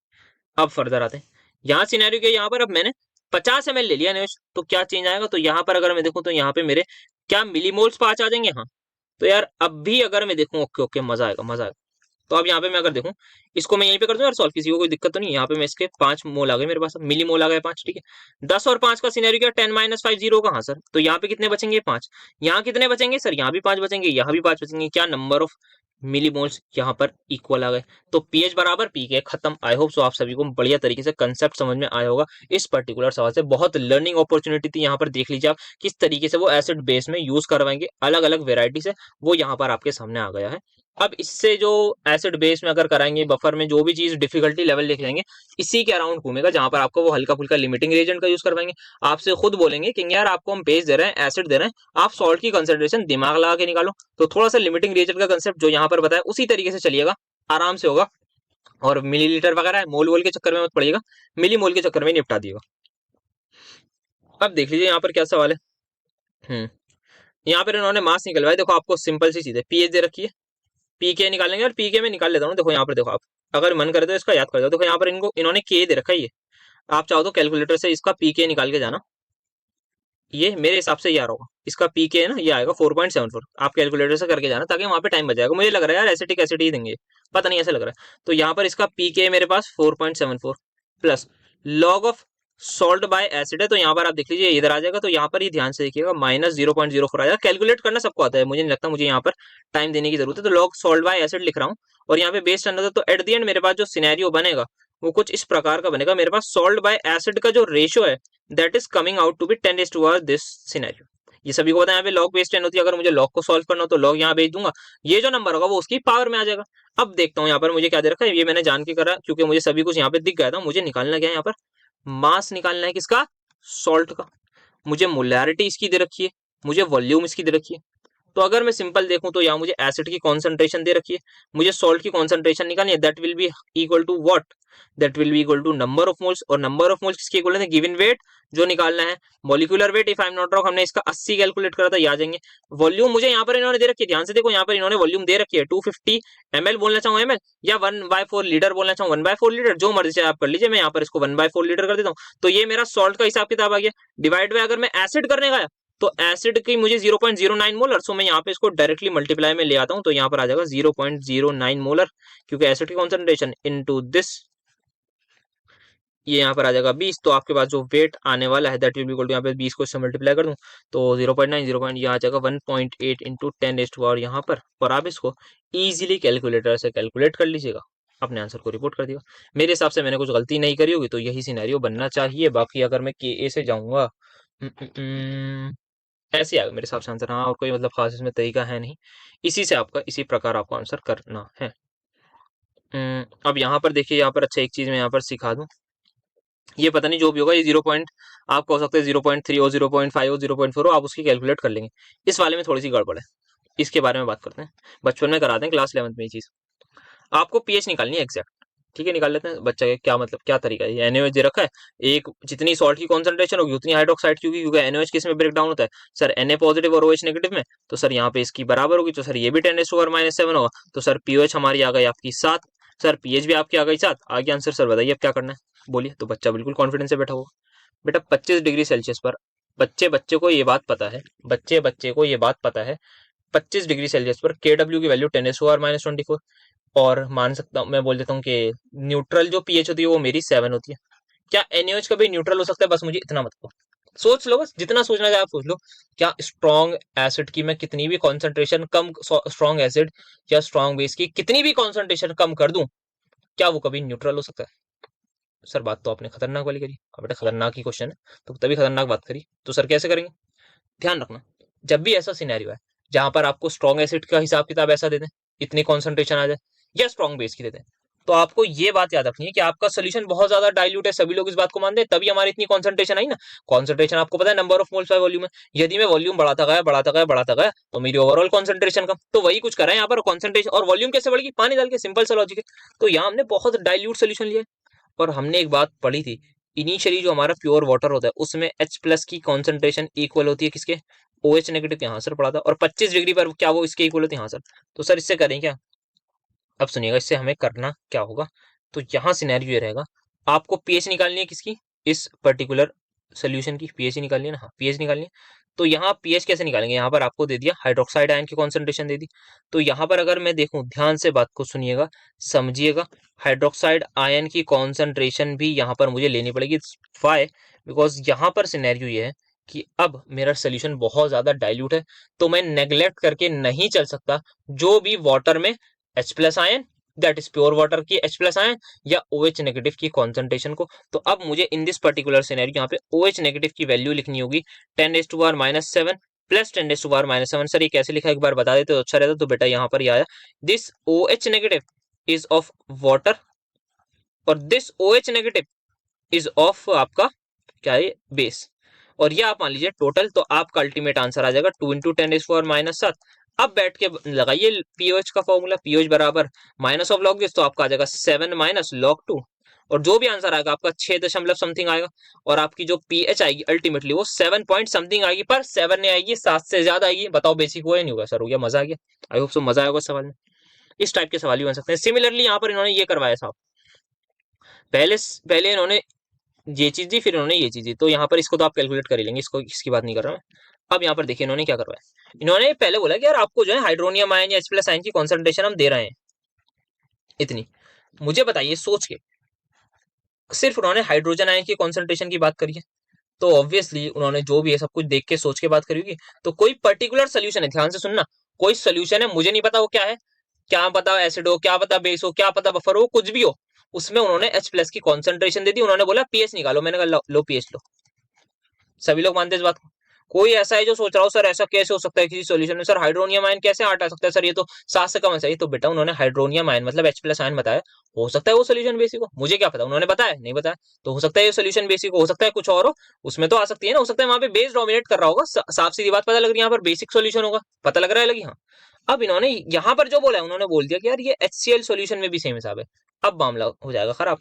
अब फर्दर आते हैं, यहाँ सिनेरियो के यहाँ पर अब मैंने 50 ml ले लिया नेक्स्ट, तो क्या चेंज आएगा? तो यहाँ पर अगर मैं देखूं तो यहाँ पे मेरे क्या मिलीमोल्स 5 आ जाएंगे? हाँ। तो यार अब भी अगर मैं देखूं, ओके ओके मजा आएगा मजा आएगा। तो अब यहाँ पे मैं अगर देखूं, इसको मैं यहीं पे कर दूं यार सॉल्व, किसी को कोई दिक्कत तो नहीं। यहाँ पे मैं इसके 5 मोल आ गए मेरे पास, मिली मोल आ गए 5, ठीक है। 10 और 5 का सिनेरियो क्या? 10 - 5 0 का। हाँ सर। तो यहाँ पे कितने बचेंगे? 5। यहाँ कितने बचेंगे? सर यहाँ भी 5 बचेंगे, यहाँ भी 5 बचेंगे। क्या नंबर ऑफ मिलीमोल्स यहाँ पर इक्वल आ गए, तो पीएच बराबर पी के खत्म। आई होप सो आप सभी को बढ़िया तरीके से कंसेप्ट समझ में आया होगा इस पर्टिकुलर सवाल से। बहुत लर्निंग अपॉर्चुनिटी थी यहाँ पर, देख लीजिए आप किस तरीके से वो एसिड बेस में यूज करवाएंगे, अलग अलग वेराइटी से, वो यहाँ पर आपके सामने आ गया है। अब इससे जो एसिड बेस में अगर कराएंगे, बफर में जो भी चीज डिफिकल्टी लेवल लेके जाएंगे, इसी के अराउंड घूमेगा, जहां पर आपको वो हल्का फुल्का लिमिटिंग रिएजेंट का यूज करवाएंगे। आपसे खुद बोलेंगे कि यार आपको हम बेस दे रहे हैं, एसिड दे रहे हैं, आप सॉल्ट की कंसेंट्रेशन दिमाग लगा के निकालो। तो थोड़ा सा लिमिटिंग रिएजेंट का कंसेप्ट जो यहाँ पर बताया उसी तरीके से चलिएगा, आराम से होगा। और मिलीलीटर वगैरह है, मोल वोल के चक्कर में मत पड़िएगा, मिली मोल के चक्कर में निपटा दिएगा। अब देख लीजिए यहाँ पर क्या सवाल है। यहाँ पर इन्होंने मास निकलवाया, देखो आपको सिंपल सी चीज है, पीएच दे रखी है, पीके निकालेंगे, और पीके में निकाल लेता हूँ। देखो यहाँ पर देखो, आप अगर मन करे तो इसका याद कर दो। देखो यहाँ पर इनको इन्होंने के दे रखा है, ये आप चाहो तो कैलकुलेटर से इसका पीके निकाल के जाना, ये मेरे हिसाब से ये आ रहा होगा, इसका पीके है ना, ये आएगा 4.74। आप कैलकुलेटर से करके जाना ताकि वहां पे टाइम बच जाएगा। मुझे लग रहा है यार एसिटिक एसिड ही देंगे, पता नहीं, ऐसा लग रहा है। तो यहाँ पर इसका पीके मेरे पास 4.74 plus log of salt by acid है, तो यहाँ पर आप देख लीजिए इधर आ जाएगा। तो यहाँ पर ही ध्यान से देखिएगा, -0.04 आ जाएगा। कैलकुलेट करना सबको आता है, मुझे नहीं लगता मुझे यहाँ पर टाइम देने की जरूरत है। तो लॉग सॉल्ट बाय एसिड लिख रहा हूँ, और यहाँ पे बेस्ड ऑन, तो एट द एंड मेरे पास जो सिनेरियो बनेगा वो कुछ इस प्रकार का बनेगा। मेरे पास सॉल्ट बाय एसिड का जो रेशियो है that is coming out to be 10 this scenario. ये सभी को पता है, यहाँ पे लॉग बेस 10 होती है। अगर मुझे लॉग को सॉल्व करना हो तो लॉग यहाँ भेज दूंगा, ये जो नंबर होगा वो उसकी पावर में आ जाएगा। अब देखता हूँ यहाँ पर मुझे क्या दे रखा है, ये मैंने जान के करा क्योंकि मुझे सभी कुछ यहाँ पे दिख गया था। मुझे निकालना क्या है यहाँ पर, मास निकालना है, किसका, सॉल्ट का। मुझे मोलैरिटी इसकी दे रखी है, मुझे वॉल्यूम इसकी दे रखी है। तो अगर मैं सिंपल देखूं तो यहाँ मुझे एसिड की कॉन्सेंट्रेशन दे रखी है, मुझे सॉल्ट की कॉन्सेंट्रेशन निकालनी है। That will be equal to what, that will be equal to number of moles. और नंबर ऑफ मोल्स किसके इक्वल है, गिवन वेट जो निकालना है, molecular weight if I am not wrong हमने इसका 80 कैलकुलेट करा था, याद जाएंगे। वॉल्यूम मुझे यहाँ पर इन्होंने दे रखी है, ध्यान से देखो, यहाँ पर इन्होंने वॉल्यूम दे रखी है 250 ml बोलना चाहूँ ml, या 1/4 लीटर बोलना चाहूँ 1/4 लीटर, जो मर्जी आप कर लीजिए। मैं यहाँ पर इसको 1/4 लीटर कर देता हूँ। तो ये मेरा सॉल्ट का हिसाब किताब आ गया। डिवाइड बाय अगर मैं एसिड करने का, तो एसिड की मुझे 0.09 मोलर, सो मैं यहाँ पे इसको डायरेक्टली मल्टीप्लाई में ले आता हूँ, तो यहाँ पर आ जाएगा 0.09 मोलर, क्योंकि एसिड की कॉन्सेंट्रेशन इनटू दिस, ये यहाँ पर आ जाएगा 20। तो आपके पास जो वेट आने वाला है that will be equal to, यहाँ पे 20 को इससे मल्टीप्लाई कर दूं तो 0.9 0. ये आ जाएगा 1.8 इंटू 10⁻⁴ यहाँ पर। और आप इसको इजीली कैलकुलेटर से कैलकुलेट कर लीजिएगा, अपने आंसर को रिपोर्ट कर दिएगा। मेरे हिसाब से मैंने कुछ गलती नहीं करी होगी, तो यही सिनेरियो बनना चाहिए। बाकी अगर मैं के ए से जाऊंगा, ऐसे आएगा मेरे हिसाब से आंसर। हाँ, और कोई मतलब खास इसमें तरीका है नहीं, इसी से आपका इसी प्रकार आपको आंसर करना है। अब यहाँ पर देखिए, यहाँ पर अच्छा एक चीज मैं यहाँ पर सिखा दूं, ये पता नहीं जो भी होगा, ये 0 पॉइंट आप कह सकते हैं 0.3 हो, 0.5 हो, 0.4 हो, आप उसकी कैलकुलेट कर लेंगे। इस वाले में थोड़ी सी गड़बड़ है, इसके बारे में बात करते हैं। बचपन में कराते हैं क्लास 11th में ये चीज। आपको पीएच निकालनी है एग्जैक्ट, ठीक है, निकाल लेते हैं। बच्चा के क्या मतलब क्या तरीका है, एनओएच दे रखा है, एक जितनी सॉल्ट की कॉन्सेंट्रेशन होगी उतनी हाइड्रोक्साइड की होगी, क्योंकि एनओएच किस में ब्रेक डाउन होता है सर, Na पॉजिटिव और OH नेगेटिव में। तो सर यहाँ पे इसकी बराबर होगी, तो सर ये भी 10⁻⁻7 होगा। तो सर पीओएच हमारी आ गई आपकी 7, सर पीएच भी आपकी आ गई 7। आगे आंसर सर बताइए अब क्या करना है, बोलिए। तो बच्चा बिल्कुल कॉन्फिडेंस से बैठा होगा। बेटा 25 डिग्री सेल्सियस पर, बच्चे को ये बात पता है, बच्चे को ये बात पता है, 25 डिग्री सेल्सियस पर KW की वैल्यू 10⁻⁻24। और मान सकता हूँ, मैं बोल देता हूँ कि न्यूट्रल जो पीएच होती है वो मेरी 7 होती है। क्या NaOH कभी न्यूट्रल हो सकता है, बस मुझे इतना बताओ। सोच लो, बस जितना सोचना है आप सोच लो। क्या स्ट्रॉन्ग एसिड की मैं कितनी भी कॉन्सेंट्रेशन कम, स्ट्रॉन्ग एसिड या स्ट्रॉन्ग बेस की कितनी भी कॉन्सेंट्रेशन कम कर दूं, क्या वो कभी न्यूट्रल हो सकता है? सर बात तो आपने खतरनाक वाली करी। अब बेटा खतरनाक ही क्वेश्चन है, तो तभी खतरनाक बात करी। तो सर कैसे करेंगे, ध्यान रखना, जब भी ऐसा सिनेरियो है जहां पर आपको स्ट्रॉन्ग एसिड का हिसाब किताब ऐसा दे दें, इतनी कॉन्सेंट्रेशन आ जाए, या स्ट्रॉन्ग बेस की दे दें, तो आपको ये बात याद रखनी है कि आपका सोल्यूशन बहुत ज्यादा डाइल्यूट है। सभी लोग इस बात को मानते हैं, तभी हमारी इतनी कॉन्सेंट्रेशन आई ना। कॉन्सेंट्रेशन आपको पता है number of moles by volume है। यदि मैं वॉल्यूम बढ़ाता गया बढ़ाता गया बढ़ाता गया तो मेरी ओवरऑल कॉन्सेंट्रेशन कम। तो वही कुछ करा है यहाँ पर, कॉन्सेंट्रेशन और वॉल्यूम कैसे बढ़ेगी, पानी डाल के, सिंपल सा लॉजिक है। तो यहाँ हमने बहुत डाइल्यूट सोल्यूशन लिया है। और हमने एक बात पढ़ी थी, इनिशियली जो हमारा प्योर वाटर होता है उसमें H+ की कॉन्सेंट्रेशन इक्वल होती है किसके, OH नेगेटिव के। यहाँ सर पढ़ा था। और 25 डिग्री पर क्या वो इसके इक्वल होती है? हाँ सर। तो सर इससे करें क्या, अब सुनिएगा, इससे हमें करना क्या होगा। तो यहाँ सिनेरियो ये रहेगा, आपको पीएच निकालनी है किसकी, इस पर्टिकुलर सोल्यूशन की पीएच निकालनी है ना। हाँ, पीएच निकालनी है। तो यहाँ पीएच कैसे निकालेंगे, यहाँ पर आपको दे दिया हाइड्रोक्साइड आयन की कॉन्सेंट्रेशन दे दी। तो यहाँ पर अगर मैं देखूं, ध्यान से बात को सुनिएगा, समझिएगा, हाइड्रोक्साइड आयन की कॉन्सेंट्रेशन भी यहाँ पर मुझे लेनी पड़ेगी। वाई, बिकॉज यहाँ पर सिनेरियो ये है कि अब मेरा सोल्यूशन बहुत ज्यादा डाइल्यूट है, तो मैं नेग्लेक्ट करके नहीं चल सकता जो भी वाटर में H plus ion that is pure water की H प्लस आयन या OH नेगेटिव की कॉन्सेंट्रेशन को। तो अब मुझे इन दिस पर्टिकुलर सिनेरियो यहाँ पे OH नेगेटिव की वैल्यू लिखनी होगी 10⁻⁻7 प्लस 10⁻⁻7। सर ये कैसे लिखा एक बार बता देते तो अच्छा रहता। तो बेटा यहाँ पर ये आया this OH negative is of water और this OH negative is of आपका क्या है बेस, और ये आप मान लीजिए टोटल। तो आपका अल्टीमेट आंसर आ जाएगा 2 इंटू 10⁻⁷। अब बैठ के लगाइए पीओएच का फॉर्मूला, पीओएच बराबर माइनस ऑफ लॉग दिस, तो आपका आ जाएगा 7 माइनस लॉग 2, और जो भी आंसर आएगा आपका 6 दशमलव समथिंग आएगा, और आपकी जो पीएच आएगी अल्टीमेटली वो 7 पॉइंट समथिंग आएगी, पर 7 नहीं आएगी, 7 से ज्यादा आएगी। बताओ बेसिक हुआ या नहीं हुआ? सर हो गया, मजा आ गया। आई होप सो मजा आएगा सवाल में। इस टाइप के सवाल भी बन सकते हैं। सिमिलरली यहाँ पर इन्होंने ये करवाया साहब, पहले पहले इन्होंने ये चीज दी, फिर इन्होंने ये चीज दी, तो यहाँ पर इसको तो आप कैलकुलेट कर ही लेंगे, इसको इसकी बात नहीं कर रहा मैं। अब यहाँ पर देखिए इन्होंने क्या करवाया। इन्होंने पहले बोला कि यार आपको जो है हाइड्रोनियम आयन या H प्लस आयन की कॉन्सेंट्रेशन हम दे रहे हैं इतनी। मुझे बताइए सोच के, सिर्फ उन्होंने हाइड्रोजन आयन की कॉन्सेंट्रेशन की बात करी है, तो ऑब्वियसली उन्होंने जो भी है सब कुछ देख के सोच के बात करी होगी। तो कोई पर्टिकुलर सोल्यूशन है, ध्यान से सुनना, कोई सोल्यूशन है, मुझे नहीं पता वो क्या है, क्या पता एसिड हो, क्या पता बेस हो, क्या पता बफर हो, कुछ भी हो, उसमें उन्होंने H प्लस की कॉन्सेंट्रेशन दे दी। उन्होंने बोला पीएच निकालो, मैंने कहा लो पीएच लो। सभी लोग मानते हैं इस बात को? कोई ऐसा है जो सोच रहा हो सर ऐसा कैसे हो सकता है किसी सॉल्यूशन में, सर हाइड्रोनियम आयन कैसे हटा सकता है सर, ये तो 7 से कम है सही। तो बेटा उन्होंने हाइड्रोनियम आयन मतलब H प्लस आयन बताया, हो सकता है वो सोल्यूशन बेसिक हो, मुझे क्या पता, उन्होंने बताया नहीं बताया, तो हो सकता है ये सोल्यूशन बेसिक हो सकता है कुछ और हो, उसमें तो आ सकती है ना, हो सकता है वहां पे बेस डोमिनेट कर रहा होगा, साफ सीधी बात पता लग रही है, यहाँ पर बेसिक सोल्यूशन होगा, पता लग रहा है लगी। हाँ, अब इन्होंने यहाँ पर जो बोला है उन्होंने बोल दिया कि यार ये HCl सोल्यूशन में भी सेम हिसाब है। अब मामला हो जाएगा खराब,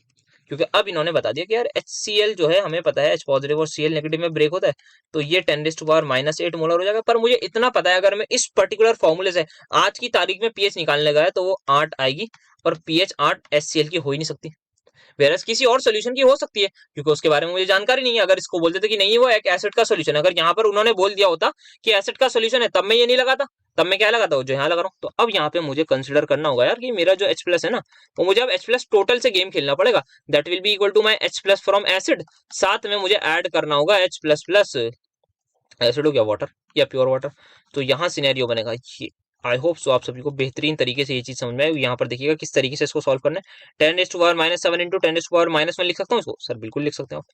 क्योंकि अब इन्होंने बता दिया कि यार HCl जो है हमें पता है H पॉजिटिव और Cl नेगेटिव में ब्रेक होता है, तो ये 10⁻⁻8 मोलर हो जाएगा। पर मुझे इतना पता है अगर मैं इस पर्टिकुलर फॉर्मूले से आज की तारीख में पीएच निकालने गया तो वो 8 आएगी, और पीएच 8 HCl की हो ही नहीं सकती। वेरस किसी और सोल्यूशन की हो सकती है, क्योंकि उसके बारे में मुझे जानकारी नहीं है। अगर इसको बोल देते कि नहीं वो एक एसिड का सोल्यूशन, अगर यहाँ पर उन्होंने बोल दिया होता कि एसिड का सोल्यूशन है, तब मैं ये नहीं लगाता, तब मैं क्या लगाता हूँ जो यहाँ लगा रहा हूँ। तो अब यहाँ पे मुझे कंसिडर करना होगा यार कि मेरा जो H प्लस है ना, वो मुझे अब H प्लस टोटल से गेम खेलना पड़ेगा, that will be equal to my H plus from acid, साथ में मुझे ऐड करना होगा H प्लस प्लस एसिड हो गया वाटर या प्योर वाटर। तो यहाँ सिनेरियो बनेगा ये। आई होप सो आप सभी को बेहतरीन तरीके से ये चीज समझ में आए। यहाँ पर देखिएगा किस तरीके से इसको सॉल्व करना है। 10⁻⁻7 इंटू 10⁻⁻1 लिख सकता हूँ इसको? सर बिल्कुल लिख सकते हो आप।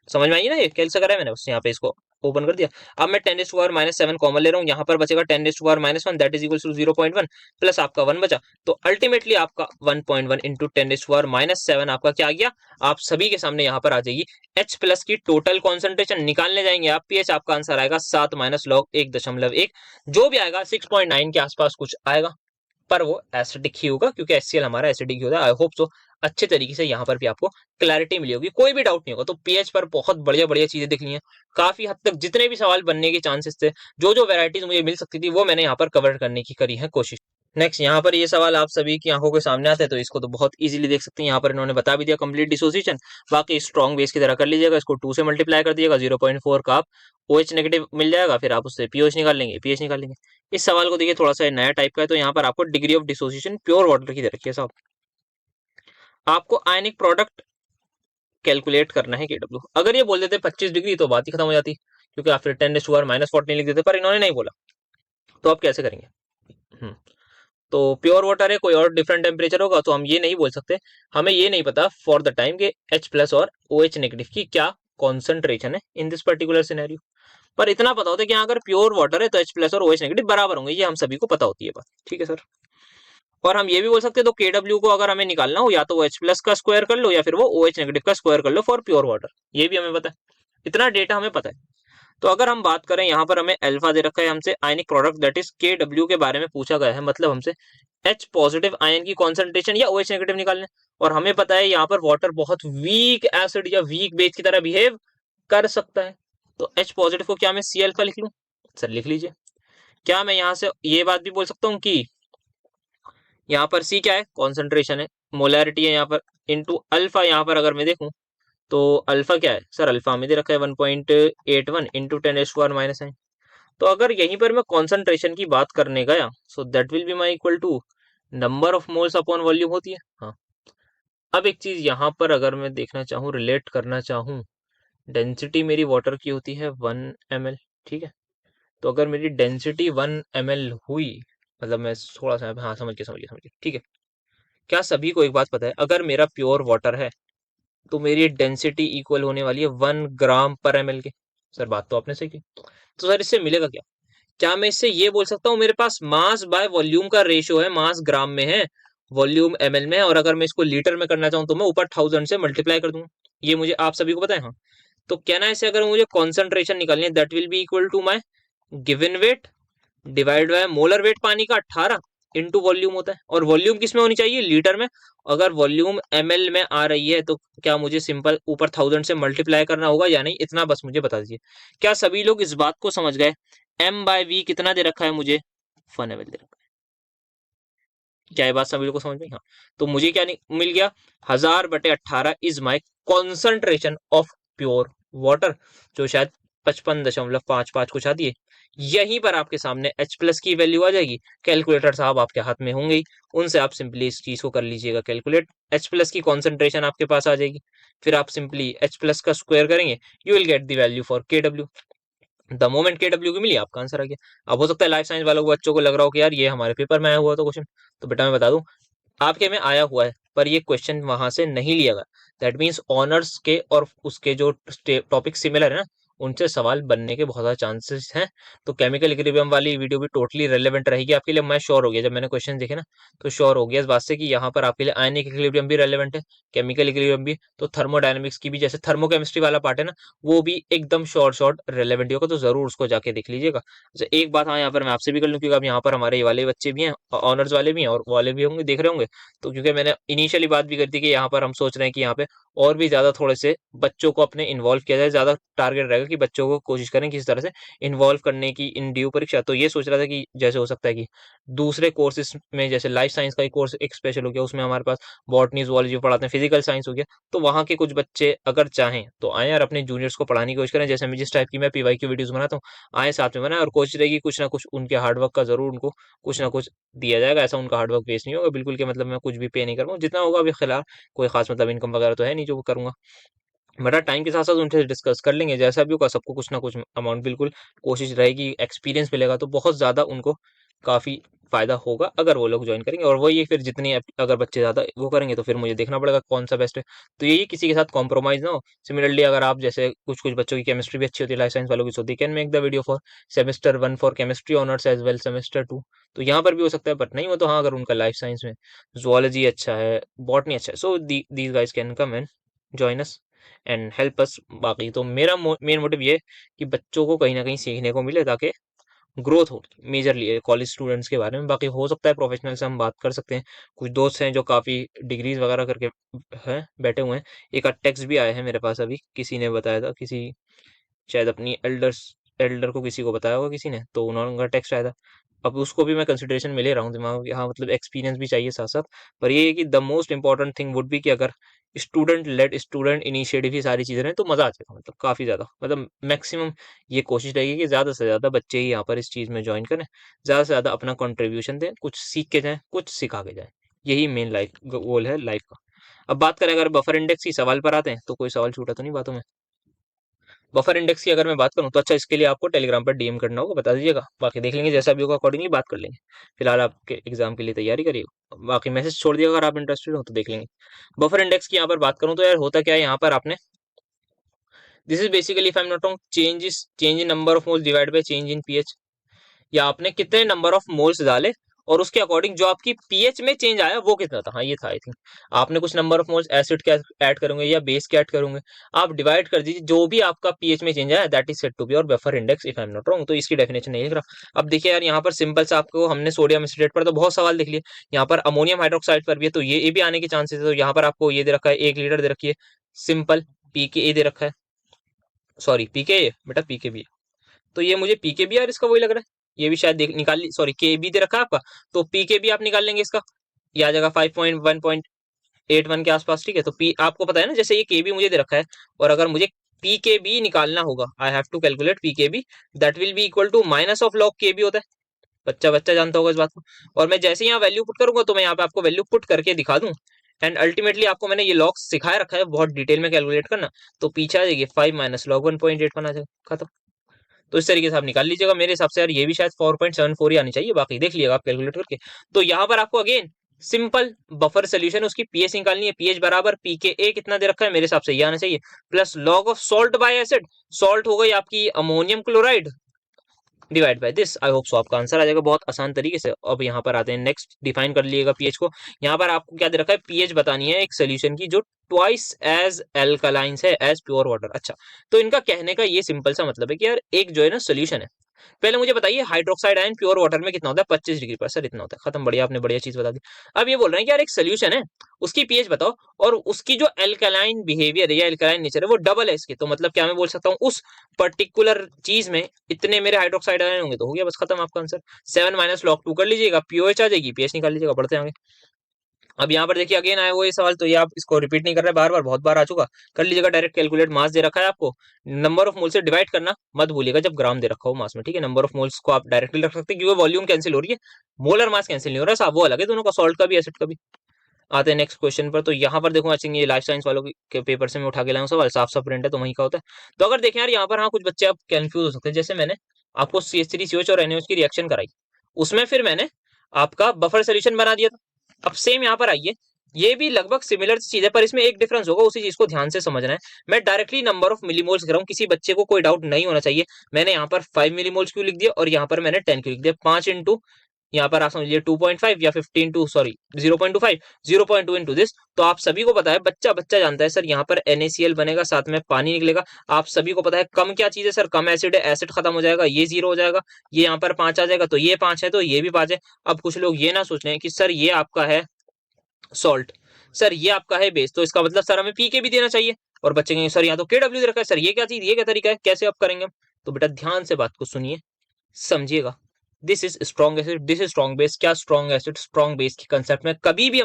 समझ में आई ना, ये कैसे करा है मैंने, बस यहाँ पे इसको ओपन कर दिया। अब मैं 10⁻⁻7 कॉमन ले रहा हूँ, यहाँ पर बचेगा 10⁻⁻1 that is equal to 0.1 plus आपका 1 बचा, तो अल्टीमेटली आपका 1.1 इंटू 10⁻⁻7 आपका क्या आ गया, आप सभी के सामने यहाँ पर आ जाएगी H प्लस की टोटल कॉन्सेंट्रेशन। निकालने जाएंगे आप पीएच, आपका आंसर आएगा 7 माइनस लॉग 1.1, जो भी आएगा 6.9 के आसपास कुछ आएगा, पर वो एसिडिक ही होगा क्योंकि HCl हमारा एसिडिक ही होता है। आई होप सो अच्छे तरीके से यहाँ पर भी आपको क्लैरिटी मिली होगी, कोई भी डाउट नहीं होगा। तो पीएच पर बहुत बढ़िया बढ़िया चीजें दिख ली हैं, काफी हद तक जितने भी सवाल बनने के चांसेस थे, जो जो वेराइटीज मुझे मिल सकती थी वो मैंने यहाँ पर कवर करने की करी है कोशिश। नेक्स्ट यहाँ पर ये सवाल आप सभी की आंखों के सामने आते हैं, तो इसको तो बहुत इजीली देख सकते हैं। यहाँ पर इन्होंने बता भी दिया कंप्लीट डिसोसिएशन, बाकी स्ट्रॉन्ग बेस की तरह कर लीजिएगा, इसको 2 से मल्टीप्लाई कर दिएगा, 0.4 का आप OH नेगेटिव मिल जाएगा, फिर आप उससे पीओएच निकाल लेंगे, पीएच निकाल लेंगे। इस सवाल को देखिए थोड़ा सा नया टाइप का है, तो यहाँ पर आपको degree of dissociation pure water की दे रखी है साहब, आपको आयनिक प्रोडक्ट कैलकुलेट करना है KW। अगर ये बोल देते 25 डिग्री तो बात ही खत्म हो जाती, क्योंकि आप फिर 10⁻⁻14 लिख देते, पर इन्होंने नहीं बोला, तो आप कैसे करेंगे? तो प्योर वाटर है, कोई और डिफरेंट टेम्परेचर होगा, तो हम ये नहीं बोल सकते, हमें ये नहीं पता फॉर द टाइम के H प्लस और OH नेगेटिव की क्या कॉन्सेंट्रेशन है इन दिस पर्टिकुलर सिनेरियो। पर इतना पता होता है कि अगर प्योर वाटर है तो H प्लस और OH नेगेटिव बराबर होंगे, ये हम सभी को पता होती है बात, ठीक है सर। और हम ये भी बोल सकते हैं तो KW को अगर हमें निकालना हो या तो वो H प्लस का स्क्वायर कर लो या फिर वो OH नेगेटिव का स्क्वायर कर लो फॉर प्योर वाटर, ये भी हमें पता है, इतना डेटा हमें पता है। तो अगर हम बात करें यहाँ पर हमें अल्फा दे रखा है, हमसे ionic product that is KW के बारे में पूछा गया है, मतलब हमसे H पॉजिटिव आयन की कॉन्सेंट्रेशन या OH नेगेटिव निकालने, और हमें पता है यहाँ पर वाटर बहुत वीक एसिड या वीक बेस की तरह बिहेव कर सकता है, तो H पॉजिटिव को क्या मैं C अल्फा लिख लूं? सर लिख लीजिए। क्या मैं यहाँ से ये बात भी बोल सकता हूँ कि यहाँ पर C क्या है, कॉन्सेंट्रेशन है, मोलैरिटी है यहाँ पर, इंटू अल्फा यहाँ पर अगर मैं देखूं तो अल्फा क्या है सर, अल्फा हमें दे रखा है 1.81 इंटू 10⁻⁻9। तो अगर यहीं पर मैं कॉन्सेंट्रेशन की बात करने गया, so that will be my equal to number of moles upon volume होती है। हाँ, अब एक चीज यहाँ पर अगर मैं देखना चाहूँ, रिलेट करना चाहूँ, डेंसिटी मेरी वाटर की होती है 1 ml, ठीक है। तो अगर मेरी डेंसिटी 1 ml हुई, मतलब मैं थोड़ा सा, हाँ समझ गया, ठीक है। क्या सभी को एक बात पता है, अगर मेरा प्योर वाटर है तो मेरी डेंसिटी इक्वल होने वाली है 1 ग्राम पर ml के। सर बात तो आपने सही की। तो सर इससे मिलेगा क्या? क्या मैं इससे ये बोल सकता हूँ मेरे पास मास बाय वॉल्यूम का रेशियो है, मास ग्राम में है, वॉल्यूम ml में है, और अगर मैं इसको लीटर में करना चाहूँ तो मैं ऊपर 1000 से मल्टीप्लाई कर दूंगा। ये मुझे आप सभी को पता है, हाँ। तो कहना है, इसे अगर मुझे कॉन्सेंट्रेशन निकालनी है, that will be equal to my given weight divide by molar weight पानी का 18 इंटू वॉल्यूम होता है। और वॉल्यूम किस में होनी चाहिए? लीटर में। अगर वॉल्यूम ml में आ रही है तो क्या मुझे सिंपल ऊपर 1000 से मल्टीप्लाई करना होगा या नहीं? इतना बस मुझे बता दीजिए। क्या सभी लोग इस बात को समझ गए? m/v कितना दे रखा है मुझे? 1 ml दे रखा है। क्या ये बात सभी लोग को समझ में? हाँ। तो मुझे क्या मिल गया? 1000/18 is my concentration of pure water, जो शायद 55.55 कुछ आती है। यहीं पर आपके सामने H+ की वैल्यू आ जाएगी। कैलकुलेटर साहब आपके हाथ में होंगे ही, उनसे आप सिंपली इस चीज को कर लीजिएगा कैलकुलेट। H+ की कॉन्सेंट्रेशन आपके पास आ जाएगी, फिर आप सिंपली H+ का स्क्वायर करेंगे, you will get the value for KW। The moment KW की मिली, आपका आंसर आ गया। अब हो सकता है लाइफ साइंस वालों को, बच्चों को लग रहा हो कि यार ये हमारे पेपर में आया हुआ तो क्वेश्चन, तो बेटा मैं बता दूं, आपके में आया हुआ है पर ये क्वेश्चन वहां से नहीं लिया गया। दैट मीन्स ऑनर्स के और उसके जो टॉपिक सिमिलर है ना, उनसे सवाल बनने के बहुत ज्यादा चांसेस हैं। तो केमिकल इक्विलिब्रियम वाली वीडियो भी टोटली रेलेवेंट रहेगी आपके लिए। मैं श्योर हो गया जब मैंने क्वेश्चन देखे ना, तो श्योर हो गया इस बात से कि यहाँ पर आपके लिए आयनिक इक्विलिब्रियम भी रेलेवेंट है, केमिकल इक्विलिब्रियम भी, तो थर्मोडायनेमिक्स की भी, जैसे थर्मोकेमिस्ट्री वाला पार्ट है ना, वो भी एकदम शॉर्ट शॉर्ट रेलेवेंट होगा। तो जरूर उसको जाके देख लीजिएगा। अच्छा एक बात हाँ यहाँ पर मैं आपसे भी कर लूँ, क्योंकि अब यहाँ पर हमारे ये वाले बच्चे भी हैं, ऑनर्स वाले भी हैं और वाले भी होंगे, देख रहे होंगे। तो क्योंकि मैंने इनिशियली बात भी कर दी कि यहाँ पर हम सोच रहे हैं कि यहाँ पे और भी ज्यादा थोड़े से बच्चों को अपने इन्वॉल्व किया जाए, ज्यादा टारगेट रहेगा कि बच्चों को कोशिश करें किसी तरह से इन्वॉल्व करने की इन ड्यू परीक्षा। तो ये सोच रहा था कि जैसे हो सकता है कि दूसरे कोर्सेज में, जैसे लाइफ साइंस का एक कोर्स एक स्पेशल हो गया, उसमें हमारे पास बॉटनी जूलॉजी पढ़ाते हैं, फिजिकल साइंस हो गया, तो वहाँ के कुछ बच्चे अगर चाहें तो आए और अपने जूनियर्स को पढ़ाने की कोशिश करें। जैसे मैं जिस टाइप की मैं PY की वीडियोस बनाता हूँ, आए साथ में बनाए, और कोशिश रहेगी कुछ ना कुछ उनके हार्डवर्क का जरूर उनको कुछ ना कुछ दिया जाएगा। ऐसा उनका हार्डवर्क वेस्ट नहीं होगा बिल्कुल, के मतलब मैं कुछ भी पे नहीं करूँगा, जितना होगा अभी फिलहाल कोई खास मतलब इनकम वगैरह तो है नहीं जो करूंगा। बट टाइम के साथ साथ उनसे डिस्कस कर लेंगे, जैसा भी होगा सबको कुछ ना कुछ अमाउंट बिल्कुल कोशिश रहेगी, एक्सपीरियंस मिलेगा तो बहुत ज्यादा उनको काफी फायदा होगा अगर वो लोग ज्वाइन करेंगे। और वही है, फिर जितनी अगर बच्चे ज्यादा वो करेंगे तो फिर मुझे देखना पड़ेगा कौन सा बेस्ट है। तो यही, किसी के साथ कॉम्प्रोमाइज ना हो। सिमिलरली अगर आप जैसे कुछ कुछ बच्चों की केमिस्ट्री भी अच्छी होती है, लाइफ साइंस वालों की, so they can make the video for semester 1 for chemistry honours as well semester 2। तो यहाँ पर भी हो सकता है, बट नहीं हो तो हाँ, अगर उनका लाइफ साइंस में जुआलॉजी अच्छा है, बॉटनी अच्छा है, so these guys can come and join us and help us. बाकी तो मेरा मेन मोटिव ये है कि बच्चों को कहीं ना कहीं सीखने को मिले, ताकि ग्रोथ हो मेजरली कॉलेज स्टूडेंट्स के बारे में। बाकी हो सकता है प्रोफेशनल से हम बात कर सकते हैं, कुछ दोस्त हैं जो काफ़ी डिग्रीज वगैरह करके हैं बैठे हुए हैं। एक आध टेक्स्ट भी आया है मेरे पास अभी, किसी ने बताया था, किसी शायद अपनी एल्डर को किसी को बताया होगा किसी ने, तो उन्होंने उनका टेक्स्ट आया था। अब उसको भी मैं कंसिडरेशन में ले रहा हूँ दिमाग, यहाँ मतलब एक्सपीरियंस भी चाहिए साथ साथ। पर ये है कि the most important thing would be कि अगर स्टूडेंट लेड, स्टूडेंट इनिशिएटिव ही सारी चीजें रहें तो मजा आ जाएगा, मतलब काफी ज्यादा, मतलब मैक्सिमम ये कोशिश रहेगी कि ज्यादा से ज्यादा बच्चे ही यहाँ पर इस चीज में ज्वाइन करें, ज्यादा से ज्यादा अपना कंट्रीब्यूशन दें, कुछ सीख के जाएं, कुछ सिखा के जाएं। यही मेन लाइफ गोल है लाइफ का। अब बात करें अगर बफर इंडेक्स की, सवाल पर आते हैं, तो कोई सवाल छूटा तो नहीं बातों में? बफर इंडेक्स की अगर मैं बात करूं तो अच्छा, इसके लिए आपको टेलीग्राम पर DM करना होगा, बता दीजिएगा, बाकी देख लेंगे जैसा भी होगा अकॉर्डिंगली बात कर लेंगे। फिलहाल आपके एग्जाम के लिए तैयारी करिए, बाकी मैसेज छोड़ दिएगा अगर आप इंटरेस्टेड हो तो देख लेंगे। बफर इंडेक्स की यहाँ पर बात करूं तो यार होता क्या है यहाँ पर, आपने this is basically if I am not wrong, change in number of moles divide by change in pH, या आपने कितने नंबर ऑफ मोल्स डाले और उसके अकॉर्डिंग जो आपकी पीएच में चेंज आया वो कितना था। हाँ ये था आई थिंक। आपने कुछ नंबर ऑफ मोल्स एसिड के ऐड करोगे या बेस के ऐड करोगे, आप डिवाइड कर दीजिए, जो भी आपका पीएच में चेंज आया that is said to be और buffer index if I am not wrong. तो इसकी डेफिनेशन नहीं लिख रहा। अब देखिए यार यहाँ पर सिंपल सा, आपको हमने सोडियम एसिटेट पर तो बहुत सवाल देख लिए, यहाँ पर अमोनियम हाइड्रोक्साइड पर भी है, तो ये भी आने के चांसेस है। तो यहाँ पर आपको ये दे रखा है 1 लीटर दे रखी है, सिंपल पीके दे रखा है, सॉरी पीके बेटा पीके भी, तो ये मुझे पीके भी यार इसका वही लग रहा है, ये भी शायद देख निकाल ली, सॉरी के बी दे रखा है आपका, तो पीके भी आप निकाल लेंगे इसका, ये आ जाएगा 5.1.81 के आसपास, ठीक है। तो पी आपको पता है ना, जैसे ये के बी मुझे दे रखा है, और अगर मुझे पीके बी निकालना होगा, I have to calculate pK b, that will be equal to minus of log K b होता है, बच्चा बच्चा जानता होगा इस बात को। और मैं जैसे ही यहाँ वैल्यू पुट करूंगा तो मैं यहाँ पे आपको वैल्यू पुट करके दिखा दूं, एंड अल्टीमेटली आपको मैंने ये लॉग सिखाया रखा है बहुत डिटेल में कैलकुलेट करना, तो पीछे आ जाएगी 5 - log 1.81 आ जाएगा, खत्म। तो इस तरीके से आप निकाल लीजिएगा। मेरे हिसाब से यार ये भी शायद 4.74 ही आनी चाहिए, बाकी देख लिएगा आप कैलकुलेट करके। तो यहाँ पर आपको अगेन सिंपल बफर सोल्यूशन उसकी पीएच निकालनी है। पीएच बराबर पी के ए कितना दे रखा है, मेरे हिसाब से ये आना चाहिए, plus log of salt by acid, salt हो गई आपकी ammonium chloride, divide by this. I hope सो आपका आंसर आ जाएगा बहुत आसान तरीके से। अब यहाँ पर आते हैं नेक्स्ट, डिफाइन कर लिएगा पीएच को। यहाँ पर आपको क्या दे रखा है, पीएच बतानी है एक सोल्यूशन की जो ट्वाइस एज एल्कलाइंस है एज प्योर वाटर। अच्छा, तो इनका कहने का ये सिंपल सा मतलब है कि यार एक जो है ना सोल्यूशन है, पहले मुझे बताइए हाइड्रोक्साइड आयन प्योर वाटर में कितना होता है, 25 डिग्री पर। सर इतना होता है, खत्म, बढ़िया, आपने बढ़िया चीज बता दी। अब ये बोल रहे हैं कि यार एक सोल्यूशन है, उसकी पीएच बताओ और उसकी जो एल्कलाइन बिहेवियर है या एल्कलाइन नेचर है वो डबल है इसके। तो मतलब क्या मैं बोल सकता हूँ, उस पर्टिकुलर चीज में इतने मेरे हाइड्रोक्साइड आयन होंगे, तो हो गया बस खत्म आपका आंसर। 7 माइनस लॉग 2 कर लीजिएगा, पीओएच आ जाएगी, पीएच निकाल लीजिएगा। बढ़ते हैं आगे। अब यहाँ पर देखिए अगेन आया वो ये सवाल, तो ये आप इसको रिपीट नहीं कर रहे, बार बार बहुत बार आ चुका, कर लीजिएगा डायरेक्ट कैलकुलेट। मास दे रखा है आपको, नंबर ऑफ मोल से डिवाइड करना मत भूलिएगा जब ग्राम दे रखा हो मास में, ठीक है। नंबर ऑफ मोल्स को आप डायरेक्टली रख सकते हैं क्योंकि वॉल्यूम कैंसिल हो रही है, मोलर मास कैंसिल नहीं हो रहा है साहब, वो अलग है दोनों का, सॉल्ट का भी एसिड का भी। आते हैं नेक्स्ट क्वेश्चन पर। तो यहाँ पर देखो आई थिंक ये लाइफ साइंस वालों के पेपर से मैं उठा के लाया हूँ सवाल, साफ साफ प्रिंट है तो वहीं का होता है। तो अगर देखें यार यहाँ पर, हाँ कुछ बच्चे आप कंफ्यूज हो सकते हैं, जैसे मैंने आपको CH3CH और NaOH की रिएक्शन कराई, उसमें फिर मैंने आपका बफर सोल्यूशन बना दिया था। अब सेम यहाँ पर आइए, ये भी लगभग सिमिलर चीज है पर इसमें एक डिफरेंस होगा, उसी चीज को ध्यान से समझना है। मैं डायरेक्टली नंबर ऑफ मिलीमोल्स लिख रहा हूँ, किसी बच्चे को कोई डाउट नहीं होना चाहिए। मैंने यहाँ पर 5 मिलीमोल्स क्यों लिख दिया और यहाँ पर मैंने 10 क्यों लिख दिया, 5 इंटू यहाँ पर आप समझिए 2.5 या 15 टू सॉरी 0.25, 0.2 इंटू दिस। तो आप सभी को पता है, बच्चा बच्चा जानता है सर यहाँ पर NaCl बनेगा, साथ में पानी निकलेगा। आप सभी को पता है कम क्या चीज है सर, कम एसिड है, एसिड खत्म हो जाएगा, ये 0 हो जाएगा, ये यहाँ पर 5 आ जाएगा, तो ये 5 है तो ये भी 5 है। अब कुछ लोग ये ना सोच रहे हैं कि सर ये आपका है सॉल्ट, सर ये आपका है बेस, तो इसका मतलब सर हमें पी के भी देना चाहिए। और बच्चे कहेंगे सर यहाँ तो KW दे रखा है, सर ये क्या चीज, ये क्या तरीका है, कैसे आप करेंगे हम। तो बेटा ध्यान से बात को सुनिए, समझिएगा। This is strong acid, this is strong base. क्या स्ट्रॉन्ग एसिड स्ट्रॉन्ग बेस के कंसेप्ट में कभी भी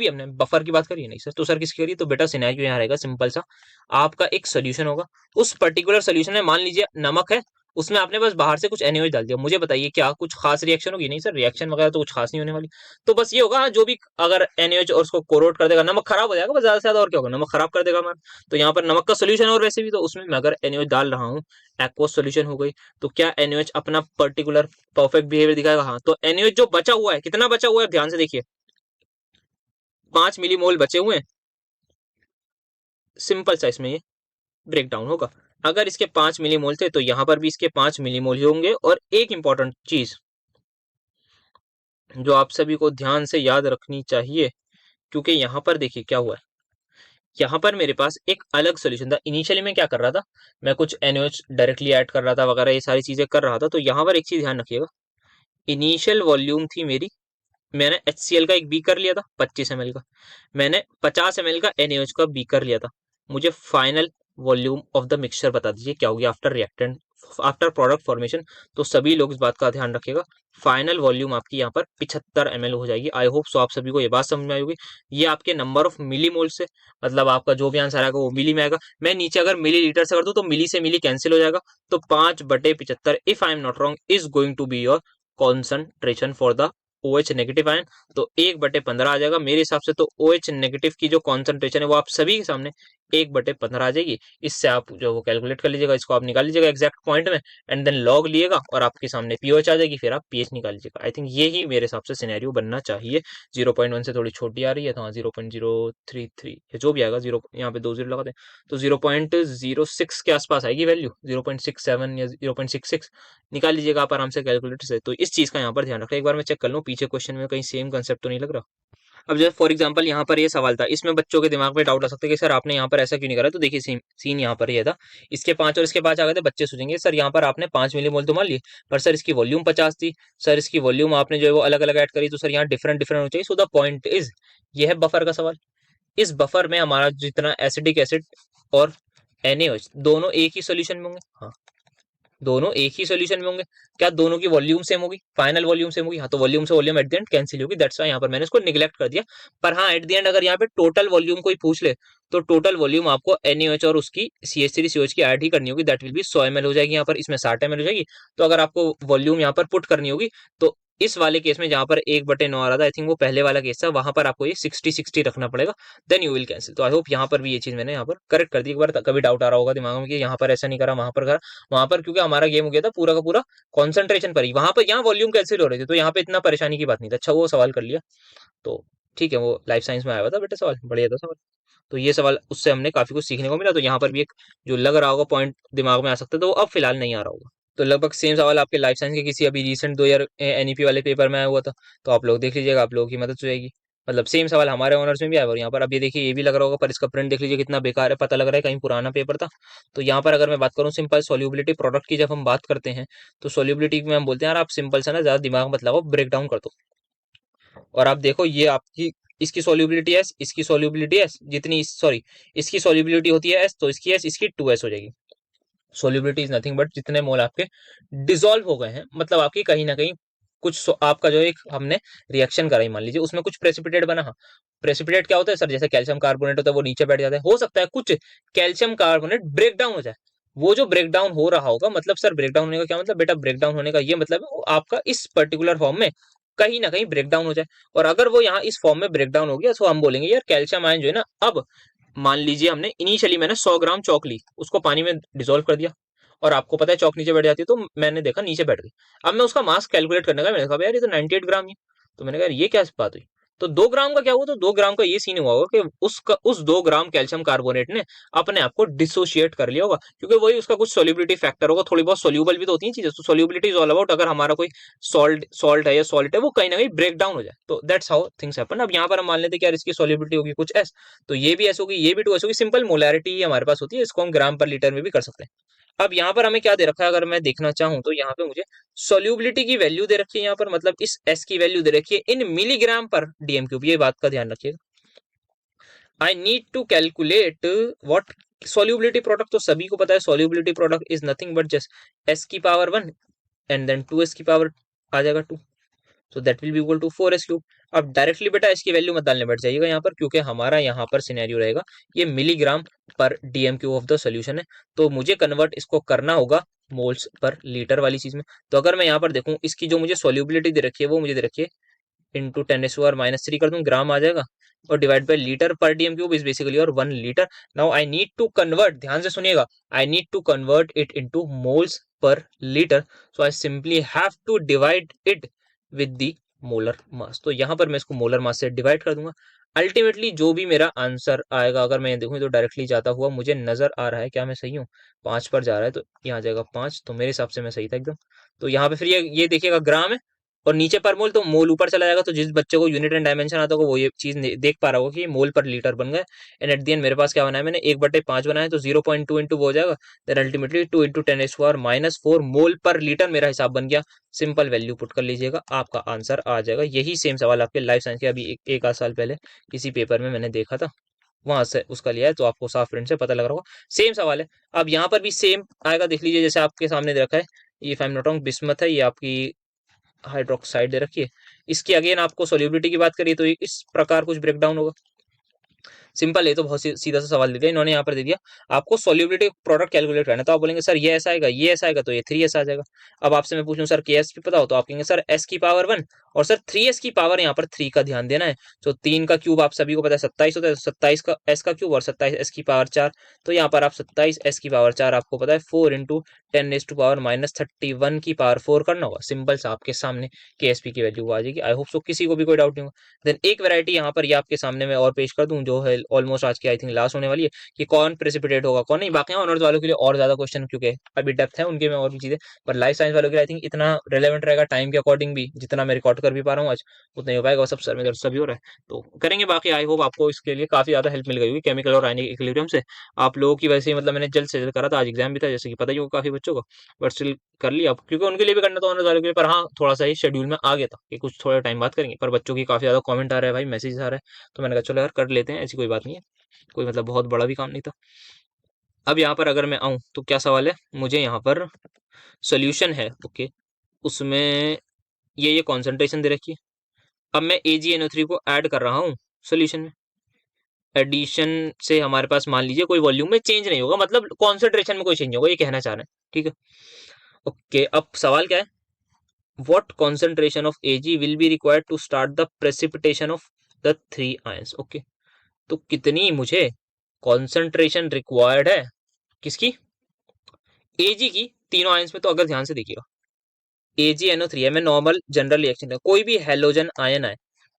हमने बफर की बात करी नहीं सर, तो सर किसकी करी, तो बेटा सिनेरियो यहाँ रहेगा सिंपल सा, आपका एक सोल्यूशन होगा, उस पर्टिकुलर सोल्यूशन में मान लीजिए नमक है, उसमें आपने बस बाहर से कुछ NaOH डाल दिया, मुझे बताइए क्या कुछ खास रिएक्शन होगी, नहीं सर रिएक्शन वगैरह तो कुछ खास नहीं होने वाली। तो बस ये होगा जो भी अगर NaOH और उसको कोरोट कर देगा, नमक खराब हो जाएगा बस, ज्यादा से ज्यादा और क्या होगा, नमक खराब कर देगा हमारा। तो यहाँ पर नमक का सोल्यूशन और वैसे भी, तो उसमें मैं अगर NaOH डाल रहा हूँ, एक्वस सोल्यूशन हो गई, तो क्या NaOH अपना पर्टिकुलर परफेक्ट बिहेवियर दिखाएगा, हाँ। तो NaOH जो बचा हुआ है, कितना बचा हुआ है ध्यान से देखिए, 5 मिलीमोल बचे हुए हैं, सिंपल सा इसमें ये ब्रेक डाउन होगा। अगर इसके 5 मिलीमोल थे तो यहाँ पर भी इसके 5 मिलीमोल ही होंगे। और एक इंपॉर्टेंट चीज जो आप सभी को ध्यान से याद रखनी चाहिए, क्योंकि यहाँ पर देखिए क्या हुआ है, यहाँ पर मेरे पास एक अलग सोल्यूशन था। इनिशियली मैं क्या कर रहा था, मैं कुछ NaOH डायरेक्टली ऐड कर रहा था वगैरह, ये सारी चीजें कर रहा था। तो यहाँ पर एक चीज ध्यान रखिएगा, इनिशियल वॉल्यूम थी मेरी, मैंने HCl का एक बीकर लिया था 25 ml का, मैंने 50 ml का NaOH का बीकर लिया था। मुझे final volume of the mixture बता दीजिए क्या होगी after reactant, after product formation. तो सभी लोग इस बात का ध्यान रखिएगा, फाइनल वॉल्यूम आपकी यहाँ पर 75 ml हो जाएगी। आई होप सो आप सभी को ये बात समझ में आई होगी। ये आपके नंबर ऑफ मिली मोल से, मतलब आपका जो भी आंसर आएगा वो मिली में आएगा। मैं नीचे अगर मिली लीटर से कर दूं तो मिली से मिली कैंसिल हो जाएगा, तो 5/75 if I am not wrong is going to be your concentration for the OH negative ion. तो 1/15 आ जाएगा मेरे हिसाब से। तो OH नेगेटिव की जो कॉन्सेंट्रेशन है वो आप सभी के सामने 1/15 आ जाएगी। इससे आप जो वो कैलकुलेट कर लीजिएगा, इसको आप निकाल लीजिएगा एग्जैक्ट पॉइंट में, एंड देन लॉग लिएगा और आपके सामने पीओएच आ जाएगी, फिर आप पीएच निकाल लीजिएगा। आई थिंक ये ही मेरे हिसाब से सिनेरियो बनना चाहिए। 0.1 से थोड़ी छोटी आ रही है तो हाँ 0.033 जो भी आएगा, जीरो यहाँ पे 2 0 लगाते हैं तो 0.06 के आसपास आएगी वैल्यू, 0.67 या 0.66 निकाल लीजिएगा आप आराम से कैलकुलेटर से। तो इस चीज का यहाँ पर ध्यान रखें। एक बार मैं चेक कर लूँ पीछे क्वेश्चन में कहीं सेम कंसेप्ट तो नहीं लग रहा। अब जैसे फॉर एग्जांपल यहाँ पर ये सवाल था, इसमें बच्चों के दिमाग में डाउट आ सकता है कि सर आपने यहाँ पर ऐसा क्यों नहीं करा। तो देखिए सीन यहाँ पर ये था, इसके 5 और इसके 5 आ गए थे। बच्चे सोचेंगे सर यहाँ पर आपने 5 मिलीमोल तो मान लिए, पर सर इसकी वॉल्यूम 50 थी, सर इसकी वॉल्यूम आपने जो है वो अलग अलग ऐड करी, तो सर यहाँ डिफरेंट डिफरेंट होना चाहिए। सो द पॉइंट इज, ये है बफर का सवाल। इस बफर में हमारा जितना एसिडिक एसिड और NaOH दोनों एक ही सोल्यूशन में होंगे, हाँ दोनों एक ही सोल्यूशन में होंगे। क्या दोनों की वॉल्यूम सेम होगी, फाइनल वॉल्यूम सेम होगी, हाँ तो वॉल्यूम से volume at the end cancel होगी, दैट्स व्हाई यहाँ पर मैंने इसको निगलेक्ट कर दिया। पर हाँ एट द एंड अगर यहाँ पे टोटल वॉल्यूम कोई पूछ ले तो टोटल वॉल्यूम आपको NaOH और उसकी CH3COH की ऐड ही करनी होगी, दैट विल बी 100 ml हो जाएगी, यहाँ पर इसमें 60 ml हो जाएगी। तो अगर आपको वॉल्यूम यहाँ पर पुट करनी होगी तो इस वाले केस में जहां पर 1/9 आ रहा था, आई थिंक वो पहले वाला केस था, वहां पर आपको ये 60-60 रखना पड़ेगा, देन यू विल कैंसिल। तो आई होप यहाँ पर भी ये चीज मैंने यहाँ पर करेक्ट कर दी। एक बार कभी डाउट आ रहा होगा दिमाग में कि यहाँ पर ऐसा नहीं करा, वहां पर करा, वहां पर क्योंकि हमारा गेम हो गया था पूरा का पूरा कॉन्सेंट्रेशन पर ही, वहां पर यहाँ वॉल्यूम कैंसिल हो रही थी, तो यहाँ पे इतना परेशानी की बात नहीं था। अच्छा वो सवाल कर लिया, तो ठीक है, वो लाइफ साइंस में आया हुआ था बेटा सवाल, बढ़िया था सवाल। तो ये सवाल उससे हमने काफी कुछ सीखने को मिला, तो यहाँ पर भी एक जो लग रहा होगा पॉइंट दिमाग में आ सकता है, तो वो अब फिलहाल नहीं आ रहा होगा। तो लगभग सेम सवाल आपके लाइफ साइंस के किसी अभी रिसेंट 2000 एनईपी वाले पेपर में आया हुआ था, तो आप लोग देख लीजिएगा, आप लोगों की मदद हो जाएगी। मतलब सेम सवाल हमारे ऑनर्स में भी आया और यहाँ पर अब ये देखिए ये भी लग रहा होगा, पर इसका प्रिंट देख लीजिए कितना बेकार है, पता लग रहा है कहीं पुराना पेपर था। तो यहाँ पर अगर मैं बात करूँ सिंपल सोल्यूबिलिटी प्रोडक्ट की, जब हम बात करते हैं तो सोल्यूबिलिटी में हम बोलते हैं यार आप सिंपल से ना ज्यादा दिमाग मत लगाओ, ब्रेक डाउन कर दो। और आप देखो ये आपकी इसकी सोल्यूबिलिटी एस, इसकी सोल्यूबिलिटी एस, जितनी सॉरी इसकी सोल्यूबिलिटी होती है एस, तो इसकी एस इसकी 2s हो जाएगी। सोल्यूबिलिटी इज नथिंग बट जितने मोल आपके डिसॉल्व हो गए हैं, मतलब आपकी कहीं ना कहीं कुछ आपका जो एक हमने रिएक्शन कराई मान लीजिए, उसमें कुछ प्रेसिपिटेट बना। हाँ, प्रेसिपिटेट क्या होता है सर, जैसे कैल्शियम कार्बोनेट होता है वो नीचे बैठ जाता है, हो सकता है कुछ कैल्शियम कार्बोनेट ब्रेक डाउन हो जाए। वो जो ब्रेक डाउन हो रहा होगा, मतलब सर ब्रेक डाउन होने का क्या मतलब बेटा, ब्रेक डाउन होने का ये मतलब है वो आपका इस पर्टिकुलर फॉर्म में कहीं ना कहीं ब्रेक डाउन हो जाए। और अगर वो यहाँ इस फॉर्म में ब्रेक डाउन हो गया तो हम बोलेंगे यार कैल्शियम आयन जो है ना, अब मान लीजिए हमने इनिशियली मैंने 100 ग्राम चौक ली, उसको पानी में डिसॉल्व कर दिया, और आपको पता है चौक नीचे बैठ जाती है, तो मैंने देखा नीचे बैठ गई। अब मैं उसका मास कैलकुलेट करने का, मैंने कहा यार ये तो 98 ग्राम ही है। तो मैंने कहा यार ये क्या बात हुई, तो 2 ग्राम का क्या हुआ, तो 2 ग्राम का ये सीन हुआ होगा कि उस 2 ग्राम कैल्शियम कार्बोनेट ने अपने आप को डिसोशिएट कर लिया होगा, क्योंकि वही उसका कुछ सोल्यूबिलिटी फैक्टर होगा, थोड़ी बहुत सोल्यूबल भी तो होती है चीजें। तो सोल्यूबिलिटी इज ऑल अबाउट अगर हमारा कोई सॉल्ट सॉल्ट है या सॉल्ट है वो कहीं ना कहीं ब्रेक डाउन हो जाए, तो दैट्स हाउ थिंग्स हैपन। अब यहाँ पर हम मान लेते हैं कि यार इसकी सोल्यूबिलिटी होगी कुछ एस, तो ये भी एस होगी, ये भी 2s होगी, सिंपल मोलैरिटी ही हमारे पास होती है, इसको हम ग्राम पर लीटर में भी कर सकते हैं। अब यहाँ पर हमें क्या दे रखा है, अगर मैं देखना चाहूँ तो यहाँ पे मुझे सोल्यूबिलिटी की वैल्यू दे रखी है, यहाँ पर मतलब इस एस की वैल्यू दे रखी है in milligram per dm cube, ये बात का ध्यान रखिएगा। I need to calculate what solubility product, तो सभी को पता है solubility product is nothing but just s की पावर 1 एंड देन 2s की पावर आ जाएगा 2, so that will be equal to 4s cube. अब डायरेक्टली बेटा इसकी वैल्यू मत डालने बैठ जाइएगा यहाँ पर, क्योंकि हमारा यहाँ पर सिनेरियो रहेगा ये milligram per dm cube of the solution है, तो मुझे कन्वर्ट इसको करना होगा मोल्स पर लीटर वाली चीज में। तो अगर मैं यहाँ पर देखूं इसकी जो मुझे सोल्यूबिलिटी दे रखी है वो मुझे दे रखी है इंटू 10⁻³ कर दूं, ग्राम आ जाएगा, और divide by litre per dm cube is basically और 1 litre. Now I need to convert, ध्यान से सुनिएगा, I need to convert it into moles per litre, so I simply have to divide it with the molar mass. तो यहाँ पर मैं इसको molar mass से डिवाइड कर दूंगा। अल्टीमेटली जो भी मेरा आंसर आएगा, अगर मैं देखूं तो डायरेक्टली जाता हुआ मुझे नजर आ रहा है, क्या मैं सही हूँ, 5 पर जा रहा है, तो यहाँ जाएगा 5, तो मेरे हिसाब से मैं सही था एकदम। तो यहाँ पे फिर ये देखिएगा ग्राम है और नीचे पर मोल, तो मोल ऊपर चला जाएगा, तो जिस बच्चे को यूनिट एंड डायमेंशन आता होगा वो ये चीज देख पा रहा होगा कि मोल पर लीटर बन गए। एंड एट द एंड मेरे पास क्या बनाया मैंने, 1/5 बनाया, तो 0.2 इंटू वो हो जाएगा, देन अल्टीमेटली 2 इंटू 10⁻⁻4 मोल पर लीटर मेरा हिसाब बन गया। सिंपल वैल्यू पुट कर लीजिएगा, आपका आंसर आ जाएगा। यही सेम सवाल आपके लाइफ साइंस के अभी एक आध साल पहले किसी पेपर में मैंने देखा था, वहां से उसका लिया है, तो आपको साफ प्रिंट से पता लग रहा होगा सेम सवाल है। अब यहाँ पर भी सेम आएगा, देख लीजिए जैसे आपके सामने दे रखा है, ये if I am not wrong bismuth है, ये आपकी हाइड्रोक्साइड दे रखी है, इसकी अगेन आपको सोल्यूबिलिटी की बात करिए तो इस प्रकार कुछ ब्रेकडाउन होगा। सिंपल है, तो बहुत सीधा सा सवाल दे दिया इन्होंने, यहाँ पर दे दिया आपको सोल्यूबिलिटी प्रोडक्ट कैलकुलेट करना है, तो आप बोलेंगे सर ये ऐसा आएगा, ये ऐसा आएगा, तो ये 3s आ जाएगा। अब आपसे मैं पूछूं सर के भी पता हो, तो आप कहेंगे सर s की पावर 1 और सर 3s की पावर, यहाँ पर 3 का ध्यान देना है। तो 3 का क्यूब आप सभी को पता है 27 होता है, 27 का s का क्यूब और 27s की पावर 4, तो यहाँ पर आप 27s की पावर 4 आपको पता है 4 इंटू 10⁻⁻31 की पावर 4 करना होगा। सिंपल सा आपके सामने के की वैल्यू आ जाएगी। आई होप सो किसी को भी कोई डाउट नहीं होगा। देन एक वैरायटी यहाँ पर ये आपके सामने मैं और पेश कर दूं, जो है ऑलमोस्ट आज की आई थिंक लास्ट होने वाली है, कि कौन प्रेसिपिटेट होगा कौन नहीं। बाकी ऑनर्स वालों के लिए और ज्यादा क्वेश्चन क्योंकि अभी डेप्थ है उनके में और भी चीजें, पर लाइफ साइंस वालों के लिए आई थिंक इतना रिलेवेंट रहेगा टाइम के अकॉर्डिंग भी, जितना मैं रिकॉर्ड कर भी पा रहा हूँ आज उतना ही हो पाएगा, सब सर में दर्द सभी हो रहा है तो करेंगे। बाकी आई होप आपको इसके लिए काफी ज्यादा हेल्प मिल गई होगी केमिकल और आयनिक इक्विलिब्रियम से। आप लोगों की वैसे ही मतलब मैंने जल्द से जल्द करा था, आज एग्जाम भी था जैसे कि पता ही होगा काफी बच्चों को, बट स्टिल कर लिया क्योंकि उनके लिए भी करना था ऑनर्स वालों के लिए, पर हाँ थोड़ा सा ही शेड्यूल में आ गया था कि कुछ थोड़ा टाइम बात करेंगे, पर बच्चों की काफी ज्यादा कमेंट आ रहा है भाई, मैसेज आ रहा है, तो मैंने कहा चलो यार कर लेते हैं, ऐसी कोई बात नहीं है, कोई मतलब बहुत बड़ा भी काम नहीं था। अब यहाँ पर अगर मैं आऊँ तो क्या सवाल है, मुझे यहाँ पर सोल्यूशन है ओके, उसमें ये कॉन्सेंट्रेशन दे रखी है। अब मैं AgNO3 को ऐड कर रहा हूँ सोल्यूशन में, एडिशन से हमारे पास मान लीजिए कोई वॉल्यूम में चेंज नहीं होगा, मतलब कॉन्सेंट्रेशन में कोई चेंज होगा, ये कहना चाह रहे हैं, ठीक है। ओके अब सवाल क्या है, what concentration of Ag will be required to start the precipitation of the 3 ions? Okay, तो कितनी मुझे कॉन्सेंट्रेशन रिक्वायर्ड है किसकी, Ag की, तीनों आयंस में। तो अगर ध्यान से देखिएगा, AgNO3 है, मैं नॉर्मल जनरल रिएक्शन है, कोई भी हेलोजन आयन आए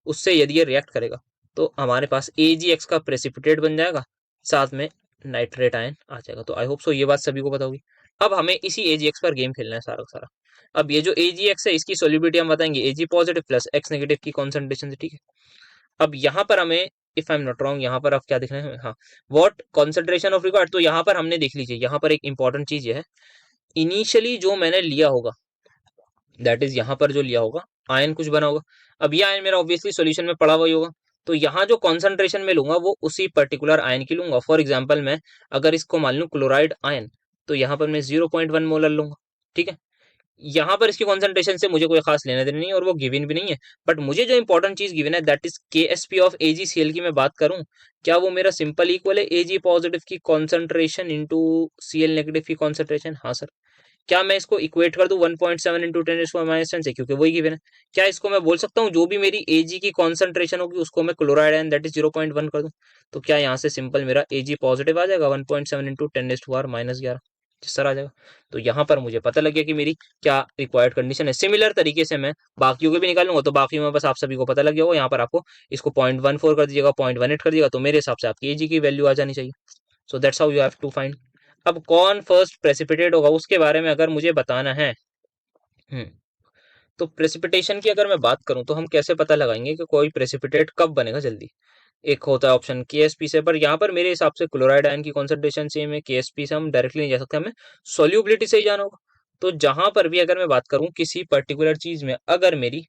उससे यदि ये रिएक्ट करेगा तो हमारे पास AgX का प्रेसिपिटेट बन जाएगा, साथ में नाइट्रेट आयन आ जाएगा। तो आई होप सो ये बात सभी को पता होगी। अब हमें इसी AgX पर गेम खेलना है सारा का सारा। अब ये जो AgX है इसकी सोल्यूबिलिटी हम बताएंगे, Ag positive plus X negative की कॉन्सेंट्रेशन से, ठीक है। अब यहाँ पर हमें, if I am not wrong, यहाँ पर आप क्या दिख रहे हैं, हाँ, व्हाट कॉन्सेंट्रेशन ऑफ रिक्वायर्ड, तो यहाँ पर हमने देख लीजिए, यहाँ पर एक इंपॉर्टेंट चीज ये है, इनिशियली जो मैंने लिया होगा, दैट इज यहाँ पर जो लिया होगा आयन कुछ बना होगा। अब ये आयन मेरा ऑब्वियसली सॉल्यूशन में पड़ा हुआ ही होगा, तो यहाँ जो कॉन्सेंट्रेशन में लूंगा वो उसी पर्टिकुलर आयन की लूंगा। फॉर एग्जाम्पल मैं अगर इसको मान लूँ क्लोराइड आयन, तो यहाँ पर मैं 0.1 मोलर लूंगा, ठीक है। यहाँ पर इसकी कॉन्सेंट्रेशन से मुझे कोई खास लेना देना नहीं है और वो गिवन भी नहीं है, बट मुझे जो इंपॉर्टेंट चीज गिवन है that is KSP of AgCl की मैं बात करूं, क्या वो मेरा सिंपल इक्वल है Ag पॉजिटिव की कॉन्सेंट्रेशन इंटू Cl नेगेटिव की कॉन्सेंट्रेशन? हाँ सर। क्या मैं इसको इक्वेट कर दूं 1.7 इंटू 10⁻⁻10 से, क्योंकि वही गिवन है। क्या इसको मैं बोल सकता हूँ जो भी मेरी Ag की कॉन्सेंट्रेशन होगी उसको मैं क्लोराइड एंड दैट इज 0.1 कर दूं, तो क्या यहाँ से सिंपल मेरा Ag पॉजिटिव आ जाएगा 1.7 इंटू 10⁻⁻11 सर आ जाएगा। तो यहाँ पर मुझे पता लग गया कि मेरी क्या रिक्वायर्ड कंडीशन है। सिमिलर तरीके से मैं बाकियों के भी निकालूंगा, तो बाकी में बस आप सभी को पता लग गया होगा। यहाँ पर आपको इसको 0.14 कर दीजिएगा, 0.18 कर दीजिएगा, तो मेरे हिसाब से आपकी Ag की वैल्यू आ जानी चाहिए। So that's how you have to find. अब कौन फर्स्ट प्रेसिपिटेट होगा उसके बारे में अगर मुझे बताना है, तो प्रेसिपिटेशन की अगर मैं बात करूं तो हम कैसे पता लगाएंगे कि कोई प्रेसिपिटेट कब बनेगा जल्दी। एक होता है ऑप्शन KSP से, पर यहाँ पर मेरे हिसाब से क्लोराइड आयन की कॉन्सेंट्रेशन सेम है, KSP से हम डायरेक्टली नहीं जा सकते, हमें सोल्यूबिलिटी से ही जाना होगा। तो जहां पर भी अगर मैं बात करूं किसी पर्टिकुलर चीज में अगर मेरी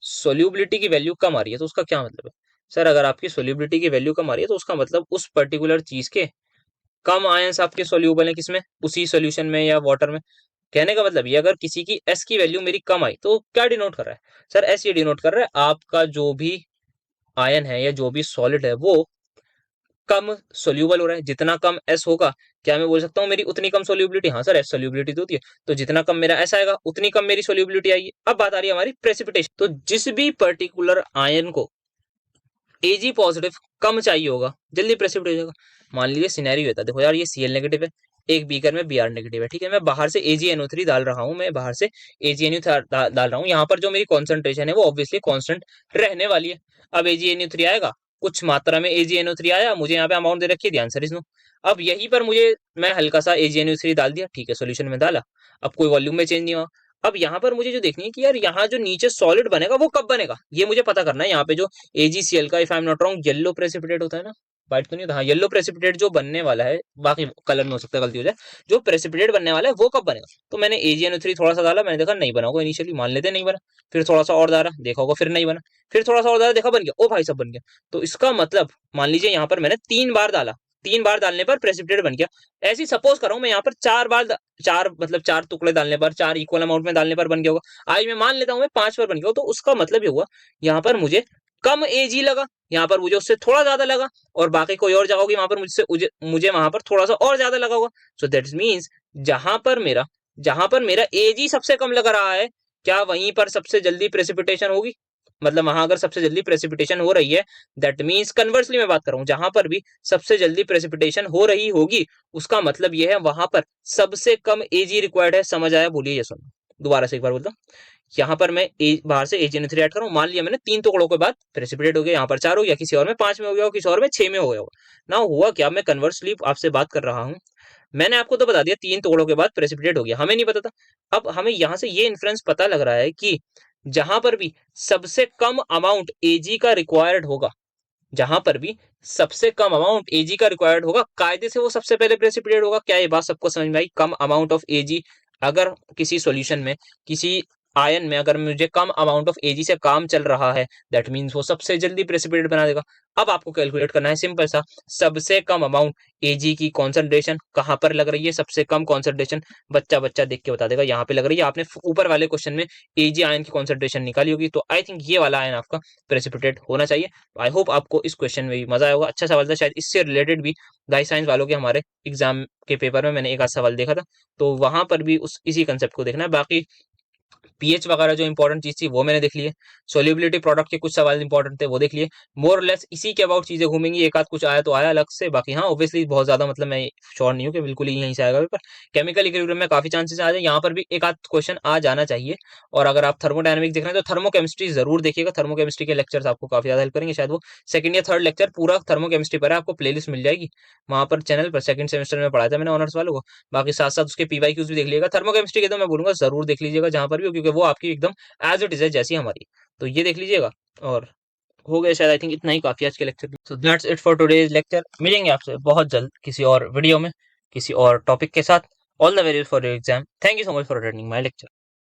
सोल्यूबिलिटी की वैल्यू कम आ रही है तो उसका क्या मतलब है? सर अगर आपकी सोल्यूबिलिटी की वैल्यू कम आ रही है तो उसका मतलब उस पर्टिकुलर चीज के कम आयंस आपके सोल्यूबल है, किसमें, उसी सोल्यूशन में या वाटर में। कहने का मतलब ये, अगर किसी की S की वैल्यू मेरी कम आई तो क्या डिनोट कर रहा है? सर S ये डिनोट कर रहा है आपका जो भी आयन है या जो भी सॉलिड है वो कम सोल्यूबल हो रहा है। जितना कम S होगा, क्या मैं बोल सकता हूँ मेरी उतनी कम सोल्यूबिलिटी? हाँ सर, S सोल्यूबिलिटी तो होती है, तो जितना कम मेरा S आएगा उतनी कम मेरी सोल्यूबिलिटी आएगी। अब बात आ रही है हमारी प्रेसिपिटेशन। तो जिस भी पर्टिकुलर आयन को Ag पॉजिटिव कम चाहिए होगा जल्दी प्रेसिपिटेट हो जाएगा। मान लीजिए सिनेरियो होता है, देखो यार ये Cl नेगेटिव है, एक बीकर में Br नेगेटिव है, ठीक है, मैं बाहर से AgNO3 डाल रहा हूँ, मैं बाहर से AgNO3 डाल रहा हूँ, यहाँ पर जो मेरी कॉन्सेंट्रेशन है वो ऑब्वियसली कांस्टेंट रहने वाली है। अब AgNO3 आएगा, कुछ मात्रा में AgNO3 आया, मुझे यहाँ पे अमाउंट दे रखी है, ध्यान से लिख लो। अब यहीं पर मुझे, मैं हल्का सा AgNO3 डाल दिया, ठीक है, सोल्यूशन में डाला, अब कोई वॉल्यूम में चेंज नहीं हुआ। अब यहाँ पर मुझे जो देखनी है कि यार यहाँ जो नीचे सॉलिड बनेगा वो कब बनेगा, ये मुझे पता करना है। यहाँ पे जो AgCl का, if I am not wrong, yellow precipitate होता है ना, व्हाइट तो नहीं होता, हाँ, येलो प्रेसिपिटेट जो बनने वाला है, बाकी कलर में हो सकता है गलती हो जाए, जो प्रेसिपिटेट बनने वाला है वो कब बनेगा। तो मैंने AgNO3 थोड़ा सा डाला, मैंने देखा नहीं बना होगा इनिशियली, मान लेते नहीं बना, फिर थोड़ा सा और डाला, देखा होगा फिर नहीं बना, फिर थोड़ा सा और डाला, देखा बन गया, ओ भाई सब बन गया। तो इसका मतलब मान लीजिए यहाँ पर मैंने 3 बार डाला, 3 बार डालने पर प्रेसिपिटेट बन गया। ऐसे ही सपोज कर रहा हूँ मैं यहाँ पर 4 बार, 4 मतलब 4 टुकड़े डालने पर, 4 इक्वल अमाउंट में डालने पर बन गया होगा। आज मैं मान लेता हूँ मैं 5 बार बन गया हो, तो उसका मतलब ये हुआ यहाँ पर मुझे कम Ag लगा, यहाँ पर मुझे उससे थोड़ा ज्यादा लगा, और बाकी कोई और जगह होगी वहां पर मुझे वहां पर थोड़ा सा और ज्यादा लगा होगा। सो दैट मीन्स जहां पर मेरा Ag सबसे कम लग रहा है, क्या वहीं पर सबसे जल्दी प्रेसिपिटेशन होगी? मतलब वहां अगर सबसे जल्दी प्रेसिपिटेशन हो रही है, दैट मीन्स कन्वर्सली मैं बात कर रहा हूँ, जहां पर भी सबसे जल्दी प्रेसिपिटेशन हो रही होगी उसका मतलब यह है वहां पर सबसे कम Ag रिक्वायर्ड है। समझ आया? बोलिए ये सुनो दोबारा से एक बार बोलता हूँ। यहाँ पर मैं बाहर से AgNO3 ऐड करूँ, मान लिया मैंने 3 टुकड़ों के बाद प्रेसिपिटेट हो गया, यहाँ पर 4 हो गया, किसी और में 5 में हो गया, किसी और में 6 में हो गया होगा ना। हुआ क्या, मैं कन्वर्सली आपसे बात कर रहा हूँ, मैंने आपको तो बता दिया 3 टुकड़ों के बाद प्रेसिपिटेट हो गया, हमें नहीं पता था। अब हमें यहाँ से ये इन्फ्रेंस पता लग रहा है कि जहां पर भी सबसे कम अमाउंट Ag का रिक्वायर्ड होगा, जहां पर भी सबसे कम अमाउंट Ag का रिक्वायर्ड होगा, कायदे से वो सबसे पहले प्रेसिपिटेट होगा। क्या ये बात सबको समझ में आई? कम अमाउंट ऑफ Ag, अगर किसी सॉल्यूशन में, किसी आयन में अगर मुझे कम अमाउंट ऑफ Ag से काम चल रहा है, दैट मीन्स वो सबसे जल्दी प्रेसिपिटेट बना देगा। अब आपको कैलकुलेट करना है सिंपल सा, सबसे कम अमाउंट Ag की कॉन्सेंट्रेशन कहां पर लग रही है, सबसे कम कॉन्सेंट्रेशन बच्चा बच्चा देख के बता देगा, यहाँ पे लग रही है। आपने ऊपर वाले क्वेश्चन में Ag आयन की कॉन्सेंट्रेशन निकाली होगी, तो आई थिंक ये वाला आयन आपका प्रेसिपिटेट होना चाहिए। आई होप आपको इस क्वेश्चन में भी मजा आएगा, अच्छा सवाल था, शायद इससे रिलेटेड भी गाइस साइंस वालों के हमारे एग्जाम के पेपर में मैंने एक आध सवाल देखा था, तो वहां पर भी उस इसी कंसेप्ट को देखना है। बाकी पीएच वगैरह जो इंपॉर्टेंट चीज थी वो मैंने देख ली है। सोल्यूबिलिटी प्रोडक्ट के कुछ सवाल इंपॉर्टेंट थे वो देख लिए। मोर लेस इसी के अबाउट चीजें घूमेंगी, एक आध कुछ आया तो आया अलग से, बाकी हाँ ऑब्वियसली बहुत ज्यादा मतलब मैं श्योर नहीं हूँ कि बिल्कुल ही यहीं से आएगा, पर केमिकल इक्विलिब्रियम में काफी चांसेस आ जाए, यहाँ पर भी एक आध क्वेश्चन आ जाना चाहिए। और अगर आप थर्मोडायनेमिक्स देख रहे हैं तो थर्मोकेमिस्ट्री जरूर देखिएगा, थर्मोकेमिस्ट्री के लेक्चर्स आपको काफी ज्यादा हेल्प करेंगे। शायद वो सेकंड या थर्ड लेक्चर पूरा थर्मोकेमिस्ट्री पर है, आपको प्लेलिस्ट मिल जाएगी वहां पर चैनल पर, सेकंड सेमेस्टर में पढ़ाया था मैंने ऑनर्स वालों को। बाकी साथ साथ उसके पीवाईक्यूज भी देख लीजिएगा। थर्मोकेमिस्ट्री के तो मैं बोलूंगा जरूर देख लीजिएगा जहां पर भी हो, क्योंकि वो आपकी एकदम एज इट इज है जैसी हमारी, तो ये देख लीजिएगा। और हो गया शायद, आई थिंक इतना ही काफी आज के lecture. So that's it for today's lecture. मिलेंगे आपसे बहुत जल्द किसी और वीडियो में किसी और टॉपिक के साथ। All the very for your exam. Thank you so much for attending my lecture.